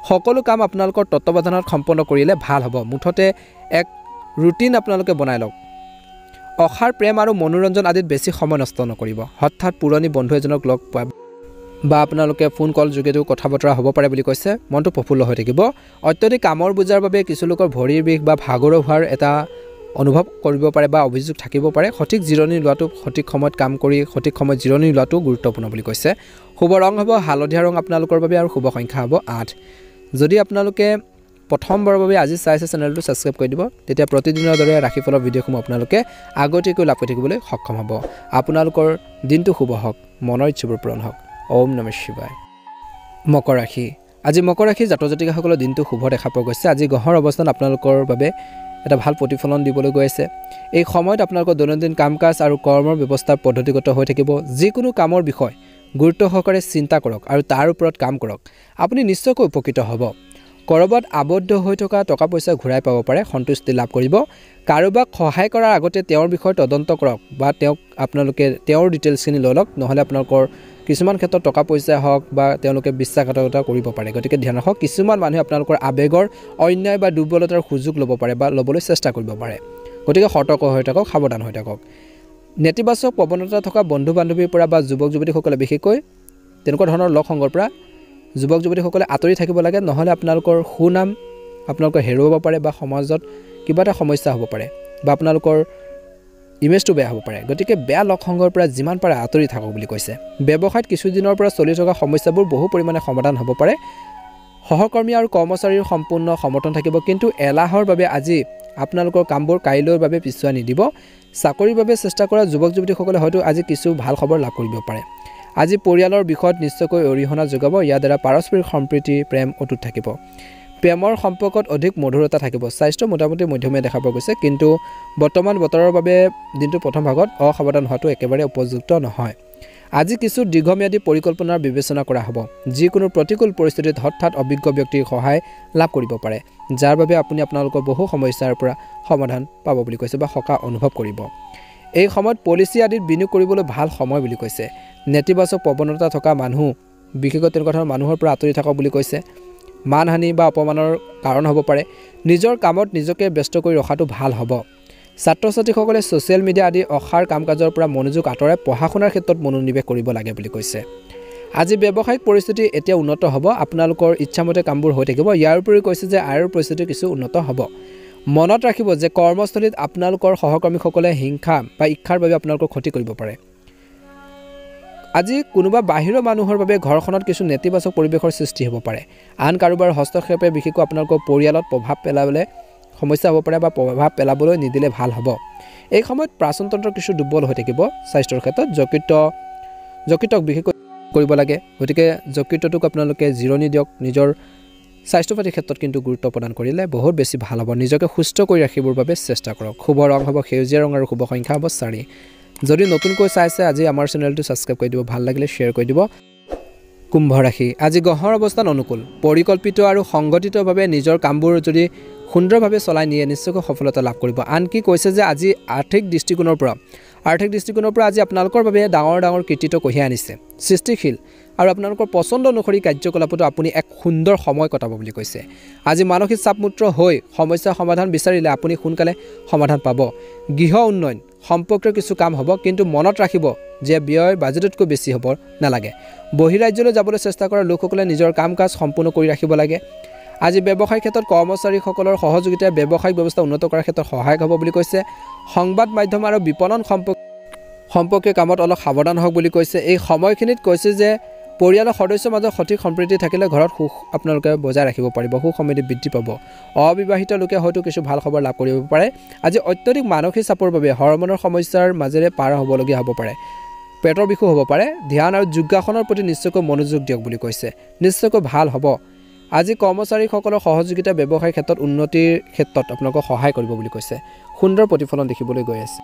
সকলো কাম আপোনালোকৰ তত্ত্বাৱধানত সম্পন্ন কৰিলে ভাল হ'ব মুঠতে এক ৰুটিন আপোনালোকে বনাই লওক অসাৰ প্ৰেম আৰু মনোৰঞ্জন আদিত বেছি সময় নষ্ট নকৰিব হঠাৎ পুৰণি বন্ধু এজনক লগ পাব বা আপোনালোকে ফোন কল যোগেদিও কথা বতৰা হ'ব পাৰে বুলি কৈছে মনটো প্ৰফুল্ল হৈ থাকিব অত্যধিক কামৰ বোজাৰ বাবে কিছু লোকৰ ভৰিৰ বিষ বা ভাগৰুৱা হোৱাৰ এটা অনুভৱ কৰিব পাৰে বা অভিযোগ থাকিব পাৰে সঠিক জিৰণি লোৱাটো সঠিক সময়ত কাম কৰি সঠিক সময়ত জিৰণি লোৱাটো গুৰুত্বপূৰ্ণ বুলি কৈছে শুভ ৰং হ'ব হালধীয়া ৰং আপোনালোকৰ বাবে আৰু শুভ সংখ্যা হ'ব 8 যদি আপোনালোকে প্ৰথমবাৰৰ বাবে আজি চাইছে চেনেলটো সাবস্ক্ৰাইব কৰি দিব তেতিয়া প্ৰতিদিনৰ দৰে ৰাশিফলৰ ভিডিঅ'সমূহ আপোনালোকে আগতীয়াকৈ লাভ কৰি থাকিবলৈ সক্ষম হ'ব আপোনালোকৰ দিনটো শুভ হওক মনৰ ইচ্ছাবোৰ পূৰণ হওক ওম নমঃ শিৱায় মকৰ ৰাশি আজি মকৰ ৰাশি জাতক জাতিকাসকলৰ দিনটো শুভ দেখা পোৱা গৈছে আজি গ্ৰহৰ অৱস্থান আপোনালোকৰ বাবে এটা ভাল প্ৰতিফলন দিবলৈ গৈ আছে এই সময়ত আপোনালোকৰ দৈনন্দিন কাম কাজ আৰু কৰ্মৰ ব্যৱস্থা পদ্ধতিগত হৈ থাকিব যিকোনো কামৰ বিষয় গুৰুত্ব সহকাৰে চিন্তা কৰক আৰু তাৰ ওপৰত কাম কৰক আপুনি নিশ্চয়কৈ উপকৃত হ'ব কৰবাত আবদ্ধ হৈ থকা টকা পইচা ঘূৰাই পাব পাৰে সন্তুষ্টি লাভ কৰিব কাৰোবাক সহায় কৰাৰ আগতে তেওঁৰ বিষয়ে তদন্ত কৰক বা তেওঁক আপোনালোকে তেওঁৰ ডিটেইলছখিনি লৈ লওক নহলে আপোনালোকৰ কিছুমান ক্ষেত্ৰত টকা পইচা হওক বা তেওঁলোকে বিশ্বাসঘাতকতা কৰিব পাৰে গতিকে ধ্যান ৰাখক কিছুমান মানুহে আপোনালোকৰ আবেগৰ অন্যায় বা দুৰ্বলতাৰ সুযোগ ল'ব পাৰে বা ল'বলৈ চেষ্টা কৰিব পাৰে গতিকে সতৰ্ক হৈ থাকক সাৱধান হৈ থাকক নেতিবাচক প্ৰৱণতা থকা বন্ধু বান্ধৱীৰ পৰা বা যুৱক যুৱতীসকলে বিশেষকৈ তেনেকুৱা ধৰণৰ লগ সংগৰ পৰা যুৱক যুৱতীসকলে আঁতৰি থাকিব লাগে নহলে আপোনালোকৰ সুনাম আপোনালোকৰ হেৰুৱাব পাৰে বা সমাজত কিবা এটা সমস্যা হ'ব পাৰে বা আপোনালোকৰ ইমেজটো বেয়া হ'ব পাৰে গতিকে বেয়া লগ সংগৰ পৰা যিমান পাৰে আঁতৰি থাকক বুলি কৈছে ব্যৱসায়ত কিছু দিনৰ পৰা চলি থকা সমস্যাবোৰ বহু পৰিমাণে সমাধান হ'ব পাৰে সহকৰ্মী আৰু কৰ্মচাৰীৰ সম্পূৰ্ণ সমৰ্থন থাকিব কিন্তু এলাহৰ বাবে আজি আপোনালোকৰ কামবোৰ কাইলৈৰ বাবে পিছুৱাই নিদিব চাকৰিৰ বাবে চেষ্টা কৰা যুৱক যুৱতীসকলে হয়তো আজি কিছু ভাল খবৰ লাভ কৰিব পাৰে আজি পৰিয়ালৰ বিষয়ত নিশ্চয়কৈ অৰিহণা যোগাব ইয়াৰ দ্বাৰা পাৰস্পৰিক সম্প্ৰীতি প্ৰেম অটুট থাকিব প্ৰেমৰ সম্পৰ্কত অধিক মধুৰতা থাকিব স্বাস্থ্য মোটামুটি মধ্যমীয়া দেখা পোৱা গৈছে কিন্তু বৰ্তমান বতৰৰ বাবে দিনটো প্ৰথম ভাগত অসাৱধান হোৱাটো একেবাৰে উপযুক্ত নহয় আজি কিছু দীৰ্ঘম্যাদী পৰিকল্পনাৰ বিবেচনা কৰা হ'ব যিকোনো প্ৰতিকূল পৰিস্থিতিত হঠাৎ অভিজ্ঞ ব্যক্তিৰ সহায় লাভ কৰিব পাৰে যাৰ বাবে আপুনি আপোনালোকৰ বহু সমস্যাৰ পৰা সমাধান পাব বুলি কৈছে বা সকাহ অনুভৱ কৰিব এই সময়ত পলিচি আদিত বিনিয়োগ কৰিবলৈ ভাল সময় বুলি কৈছে নেতিবাচক প্ৰৱণতা থকা মানুহ বিশেষকৈ তেনেকুৱা ধৰণৰ মানুহৰ পৰা আঁতৰি থাকক বুলি কৈছে মানহানি বা অপমানৰ কাৰণ হ'ব পাৰে নিজৰ কামত নিজকে ব্যস্ত কৰি ৰখাটো ভাল হ'ব ছাত্ৰ ছাত্ৰীসকলে ছ'চিয়েল মিডিয়া আদি অসাৰ কাম কাজৰ পৰা মনোযোগ আঁতৰাই পঢ়া শুনাৰ ক্ষেত্ৰত মনোনিৱেশ কৰিব লাগে বুলি কৈছে আজি ব্যৱসায়িক পৰিস্থিতি এতিয়া উন্নত হ'ব, আপোনালোকৰ ইচ্ছামতে কামবোৰ হৈ থাকিব। ইয়াৰ উপৰি কৈছে যে আয়ৰ পৰিস্থিতি কিছু উন্নত হ'ব। মনত ৰাখিব যে কৰ্মস্থলীত আপোনালোকৰ সহকৰ্মীসকলে হিংসা বা ইচ্ছাৰ বাবে আপোনালোকৰ ক্ষতি কৰিব পাৰে। আজি কোনোবা বাহিৰৰ মানুহৰ বাবে ঘৰখনত কিছু নেতিবাচক পৰিৱেশৰ সৃষ্টি হ'ব পাৰে। আন কাৰোবাৰ হস্তক্ষেপে বিশেষকৈ আপোনালোকৰ পৰিয়ালত প্ৰভাৱ পেলাবলৈ সমস্যা হ'ব পাৰে বা প্ৰভাৱ পেলাবলৈ নিদিলে ভাল হ'ব। এই সময়ত প্ৰাচনতন্ত্ৰ কিছু দুৰ্বল হৈ থাকিব। স্বাস্থ্যৰ ক্ষেত্ৰত যকৃতক বিশেষকৈ কৰিব লাগে, গতিকে যকৃতটোক আপোনালোকে জিৰণি দিয়ক। নিজৰ স্বাস্থ্য পাতিৰ ক্ষেত্ৰত কিন্তু গুৰুত্ব প্ৰদান কৰিলে বহুত বেছি ভাল হ'ব। নিজকে সুস্থ কৰি ৰাখিবৰ বাবে চেষ্টা কৰক। শুভ ৰং হ'ব সেউজীয়া ৰং আৰু শুভ সংখ্যা হ'ব 4। যদি নতুনকৈ চাইছে আজি আমাৰ চেনেলটো ছাবস্ক্ৰাইব কৰি দিব, ভাল লাগিলে শ্বেয়াৰ কৰি দিব। কুম্ভ ৰাশি, আজি গ্ৰহৰ অৱস্থান অনুকূল। পৰিকল্পিত আৰু সংগঠিতভাৱে নিজৰ কামবোৰ যদি সুন্দৰভাৱে চলাই নিয়ে নিশ্চয়কৈ সফলতা লাভ কৰিব। আনকি কৈছে যে আজি আৰ্থিক দৃষ্টিকোণৰ পৰা আজি আপোনালোকৰ বাবে ডাঙৰ কৃতিত্ব কঢ়িয়াই আনিছে। সৃষ্টিশীল আৰু আপোনালোকৰ পচন্দ অনুসৰি কাৰ্যকলাপতো আপুনি এক সুন্দৰ সময় কটাব বুলি কৈছে। আজি মানসিক চাপমুক্ত হৈ সমস্যাৰ সমাধান বিচাৰিলে আপুনি সোনকালে সমাধান পাব। গৃহ উন্নয়ন সম্পৰ্কীয় কিছু কাম হ'ব, কিন্তু মনত ৰাখিব যে ব্যয় বাজেটতকৈ বেছি হ'ব নালাগে। বহিৰাজ্যলৈ যাবলৈ চেষ্টা কৰা লোকসকলে নিজৰ কাম কাজ সম্পূৰ্ণ কৰি ৰাখিব লাগে। আজি ব্যৱসায়িক ক্ষেত্ৰত কৰ্মচাৰীসকলৰ সহযোগিতাই ব্যৱসায়িক ব্যৱস্থা উন্নত কৰাৰ ক্ষেত্ৰত সহায়ক হ'ব বুলি কৈছে। সংবাদ মাধ্যম আৰু বিপণন সম্পৰ্কীয় কামত অলপ সাৱধান হওক বুলি কৈছে। এই সময়খিনিত কৈছে যে পৰিয়ালৰ সদস্যৰ মাজত সঠিক সম্প্ৰীতি থাকিলে ঘৰত সুখ আপোনালোকে বজাই ৰাখিব পাৰিব, সুখ সমৃদ্ধি বৃদ্ধি পাব। অবিবাহিত লোকে হয়তো কিছু ভাল খবৰ লাভ কৰিব পাৰে। আজি অত্যধিক মানসিক চাপৰ বাবে হৰমনৰ সমস্যাৰ মাজেৰে পাৰ হ'বলগীয়া হ'ব পাৰে। পেটৰ বিষো হ'ব পাৰে। ধ্যান আৰু যোগাসনৰ প্ৰতি নিশ্চয়কৈ মনোযোগ দিয়ক বুলি কৈছে, নিশ্চয়কৈ ভাল হ'ব। আজি কৰ্মচাৰীসকলৰ সহযোগিতা ব্যৱসায়িক ক্ষেত্ৰত উন্নতিৰ ক্ষেত্ৰত আপোনালোকক সহায় কৰিব বুলি কৈছে। সুন্দৰ প্ৰতিফলন দেখিবলৈ গৈ আছে।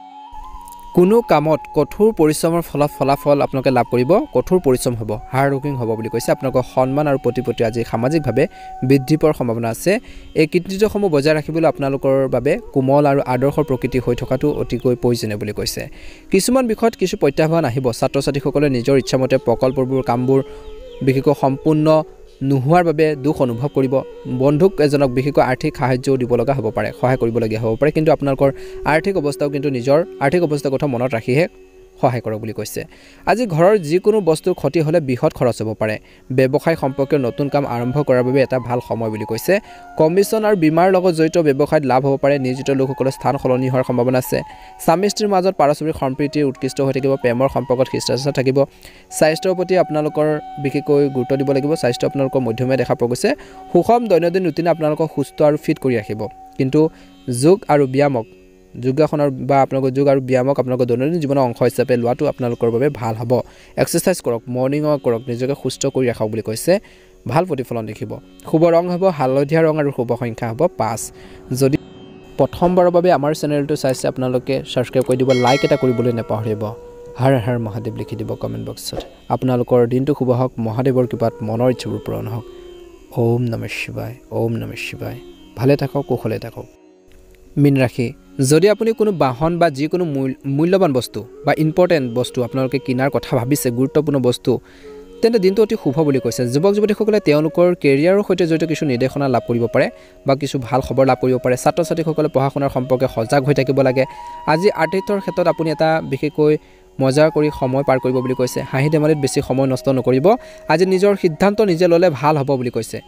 কোনো কামত কঠোৰ পৰিশ্ৰমৰ ফলাফল আপোনালোকে লাভ কৰিব। কঠোৰ পৰিশ্ৰম হ'ব, হাৰ্ড ৱৰ্কিং হ'ব বুলি কৈছে। আপোনালোকৰ সন্মান আৰু প্ৰতিপত্তি আজি সামাজিকভাৱে বৃদ্ধি পোৱাৰ সম্ভাৱনা আছে। এই কৃতিত্বসমূহ বজাই ৰাখিবলৈ আপোনালোকৰ বাবে কোমল আৰু আদৰ্শৰ প্ৰকৃতি হৈ থকাটো অতিকৈ প্ৰয়োজনীয় বুলি কৈছে। কিছুমান বিষয়ত কিছু প্ৰত্যাহ্বান আহিব। ছাত্ৰ ছাত্ৰীসকলে নিজৰ ইচ্ছামতে প্ৰকল্পবোৰ কামবোৰ বিশেষকৈ সম্পূৰ্ণ নোহোৱাৰ বাবে দুখ অনুভৱ কৰিব। বন্ধুক এজনক বিশেষকৈ আৰ্থিক সাহায্যও দিব লগা হ'ব পাৰে, সহায় কৰিবলগীয়া হ'ব পাৰে, কিন্তু আপোনালোকৰ আৰ্থিক অৱস্থাও কিন্তু নিজৰ আৰ্থিক অৱস্থাৰ কথা মনত ৰাখিহে সহায় কৰক বুলি কৈছে। আজি ঘৰৰ যিকোনো বস্তুৰ ক্ষতি হ'লে বৃহৎ খৰচ হ'ব পাৰে। ব্যৱসায় সম্পৰ্কীয় নতুন কাম আৰম্ভ কৰাৰ বাবে এটা ভাল সময় বুলি কৈছে। কমিশ্যন আৰু বীমাৰ লগত জড়িত ব্যৱসায়ত লাভ হ'ব পাৰে। নিয়োজিত লোকসকলৰ স্থান সলনি হোৱাৰ সম্ভাৱনা আছে। স্বামী স্ত্ৰীৰ মাজত পাৰস্পৰিক সম্প্ৰীতি উৎকৃষ্ট হৈ থাকিব। প্ৰেমৰ সম্পৰ্কত শিষ্টাচাৰ থাকিব। স্বাস্থ্যৰ প্ৰতি আপোনালোকৰ বিশেষকৈ গুৰুত্ব দিব লাগিব। স্বাস্থ্য আপোনালোকৰ মধ্যমীয়া দেখা পোৱা গৈছে। সুষম দৈনন্দিন ৰুটিনে আপোনালোকক সুস্থ আৰু ফিট কৰি ৰাখিব, কিন্তু যোগ আৰু ব্যায়ামক আপোনালোকৰ দৈনন্দিন জীৱনৰ অংশ হিচাপে লোৱাটো আপোনালোকৰ বাবে ভাল হ'ব। এক্সাৰচাইজ কৰক, মৰ্ণিং ৱাক কৰক, নিজকে সুস্থ কৰি ৰাখক বুলি কৈছে। ভাল প্ৰতিফলন দেখিব। শুভ ৰং হ'ব হালধীয়া ৰং আৰু শুভ সংখ্যা হ'ব 5। যদি প্ৰথমবাৰৰ বাবে আমাৰ চেনেলটো চাইছে আপোনালোকে ছাবস্ক্ৰাইব কৰি দিব, লাইক এটা কৰিবলৈ নাপাহৰিব। হৰ হৰ মহাদেৱ লিখি দিব কমেণ্ট বক্সত। আপোনালোকৰ দিনটো শুভ হওক, মহাদেৱৰ কৃপাত মনৰ ইচ্ছাবোৰ পূৰণ হওক। ওম নমঃ শিৱায়, ওম নমঃ শিৱায়। ভালে থাকক, কুশলে থাকক। মীন ৰাশি, যদি আপুনি কোনো বাহন বা যিকোনো মূল্যৱান বস্তু বা ইম্পৰ্টেণ্ট বস্তু আপোনালোকে কিনাৰ কথা ভাবিছে, গুৰুত্বপূৰ্ণ বস্তু, তেন্তে দিনটো অতি শুভ বুলি কৈছে। যুৱক যুৱতীসকলে তেওঁলোকৰ কেৰিয়াৰৰ সৈতে জড়িত কিছু নিৰ্দেশনা লাভ কৰিব পাৰে বা কিছু ভাল খবৰ লাভ কৰিব পাৰে। ছাত্ৰ ছাত্ৰীসকলে পঢ়া শুনাৰ সম্পৰ্কে সজাগ হৈ থাকিব লাগে। আজি আতিথ্যৰ ক্ষেত্ৰত আপুনি এটা বিশেষকৈ মজা কৰি সময় পাৰ কৰিব বুলি কৈছে। হাঁহি ধেমালিত বেছি সময় নষ্ট নকৰিব। আজি নিজৰ সিদ্ধান্ত নিজে ল'লে ভাল হ'ব বুলি কৈছে,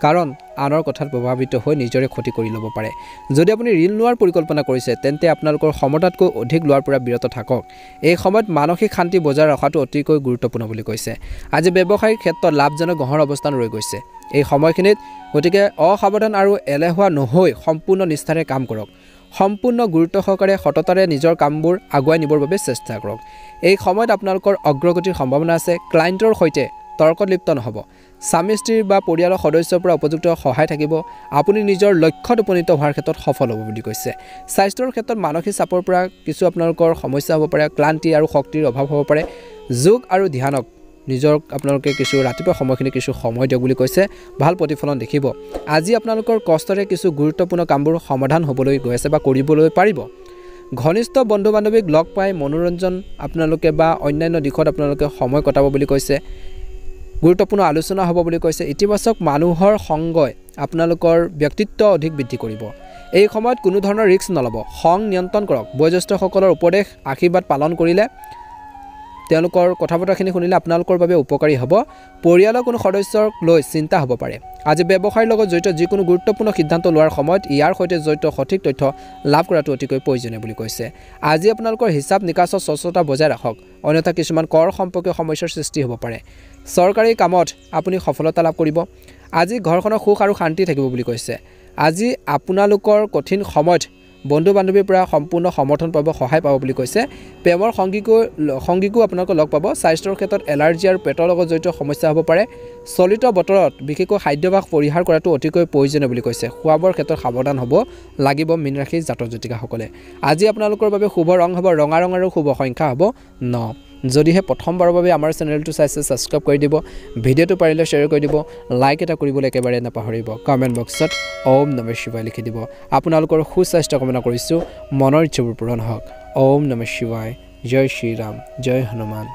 কাৰণ আনৰ কথাত প্ৰভাৱিত হৈ নিজৰে ক্ষতি কৰি ল'ব পাৰে। যদি আপুনি ঋণ লোৱাৰ পৰিকল্পনা কৰিছে তেন্তে আপোনালোকৰ ক্ষমতাতকৈ অধিক লোৱাৰ পৰা বিৰত থাকক। এই সময়ত মানসিক শান্তি বজাই ৰখাটো অতিকৈ গুৰুত্বপূৰ্ণ বুলি কৈছে। আজি ব্যৱসায়িক ক্ষেত্ৰত লাভজনক গ্ৰহৰ অৱস্থান ৰৈ গৈছে এই সময়খিনিত, গতিকে অসাৱধান আৰু এলেহুৱা নহৈ সম্পূৰ্ণ নিষ্ঠাৰে কাম কৰক। সম্পূৰ্ণ গুৰুত্ব সহকাৰে সততাৰে নিজৰ কামবোৰ আগুৱাই নিবৰ বাবে চেষ্টা কৰক। এই সময়ত আপোনালোকৰ অগ্ৰগতিৰ সম্ভাৱনা আছে। ক্লায়েণ্টৰ সৈতে তৰ্কত লিপ্ত নহ'ব। স্বামী স্ত্ৰীৰ বা পৰিয়ালৰ সদস্যৰ পৰা উপযুক্ত সহায় থাকিব। আপুনি নিজৰ লক্ষ্যত উপনীত হোৱাৰ ক্ষেত্ৰত সফল হ'ব বুলি কৈছে। স্বাস্থ্যৰ ক্ষেত্ৰত মানসিক চাপৰ পৰা কিছু আপোনালোকৰ সমস্যা হ'ব পাৰে। ক্লান্তি আৰু শক্তিৰ অভাৱ হ'ব পাৰে। যোগ আৰু ধ্যানক আপোনালোকে কিছু ৰাতিপুৱা সময়খিনি কিছু সময় দিয়ক বুলি কৈছে। ভাল প্ৰতিফলন দেখিব। আজি আপোনালোকৰ কষ্টৰে কিছু গুৰুত্বপূৰ্ণ কামবোৰ সমাধান হ'বলৈ গৈ আছে বা কৰিবলৈ পাৰিব। ঘনিষ্ঠ বন্ধু বান্ধৱীক লগ পাই মনোৰঞ্জন আপোনালোকে বা অন্যান্য দিশত আপোনালোকে সময় কটাব বুলি কৈছে। গুৰুত্বপূৰ্ণ আলোচনা হ'ব বুলি কৈছে। ইতিবাচক মানুহৰ সংগই আপোনালোকৰ ব্যক্তিত্ব অধিক বৃদ্ধি কৰিব। এই সময়ত কোনো ধৰণৰ ৰিস্ক নল'ব। খং নিয়ন্ত্ৰণ কৰক। বয়োজ্যেষ্ঠসকলৰ উপদেশ আশীৰ্বাদ পালন কৰিলে তেওঁলোকৰ কথা বতৰাখিনি শুনিলে আপোনালোকৰ বাবে উপকাৰী হ'ব পৰিয়ালৰ কোনো সদস্যক লৈ চিন্তা হ'ব পাৰে আজি ব্যৱসায়ৰ লগত জড়িত যিকোনো গুৰুত্বপূৰ্ণ সিদ্ধান্ত লোৱাৰ সময়ত ইয়াৰ সৈতে জড়িত সঠিক তথ্য লাভ কৰাটো অতিকৈ প্ৰয়োজনীয় বুলি কৈছে আজি আপোনালোকৰ হিচাপ নিকাচৰ স্বচ্ছতা বজাই ৰাখক অন্যথা কিছুমান কৰ সম্পৰ্কীয় সমস্যাৰ সৃষ্টি হ'ব পাৰে চৰকাৰী কামত আপুনি সফলতা লাভ কৰিব আজি ঘৰখনৰ সুখ আৰু শান্তি থাকিব বুলি কৈছে আজি আপোনালোকৰ কঠিন সময়ত বন্ধু বান্ধৱীৰ পৰা সম্পূৰ্ণ সমৰ্থন পাব সহায় পাব বুলি কৈছে প্ৰেমৰ সংগীকো আপোনালোকক লগ পাব স্বাস্থ্যৰ ক্ষেত্ৰত এলাৰ্জি আৰু পেটৰ লগত জড়িত সমস্যা হ'ব পাৰে চলিত বতৰত বিশেষকৈ খাদ্যাভ্যাস পৰিহাৰ কৰাটো অতিকৈ প্ৰয়োজনীয় বুলি কৈছে খোৱা বোৱাৰ ক্ষেত্ৰত সাৱধান হ'ব লাগিব মীন ৰাশিৰ জাতক জাতিকাসকলে আজি আপোনালোকৰ বাবে শুভ ৰং হ'ব ৰঙা ৰং আৰু শুভ সংখ্যা হ'ব 9 যদিহে প্ৰথমবাৰৰ বাবে আমাৰ চেনেলটো চাইছে সাবস্ক্ৰাইব কৰি দিব ভিডিঅ'টো পাৰিলে শ্বেয়াৰ কৰি দিব লাইক এটা কৰিবলৈ একেবাৰে নাপাহৰিব কমেন্ট বক্সত ওম নমঃ শিৱায় লিখি দিব আপোনালোকৰ সুস্বাস্থ্য কামনা কৰিছো মনৰ ইচ্ছাবোৰ পূৰণ হওক ওম নমঃ শিৱায় জয় শ্ৰী ৰাম জয় হনুমান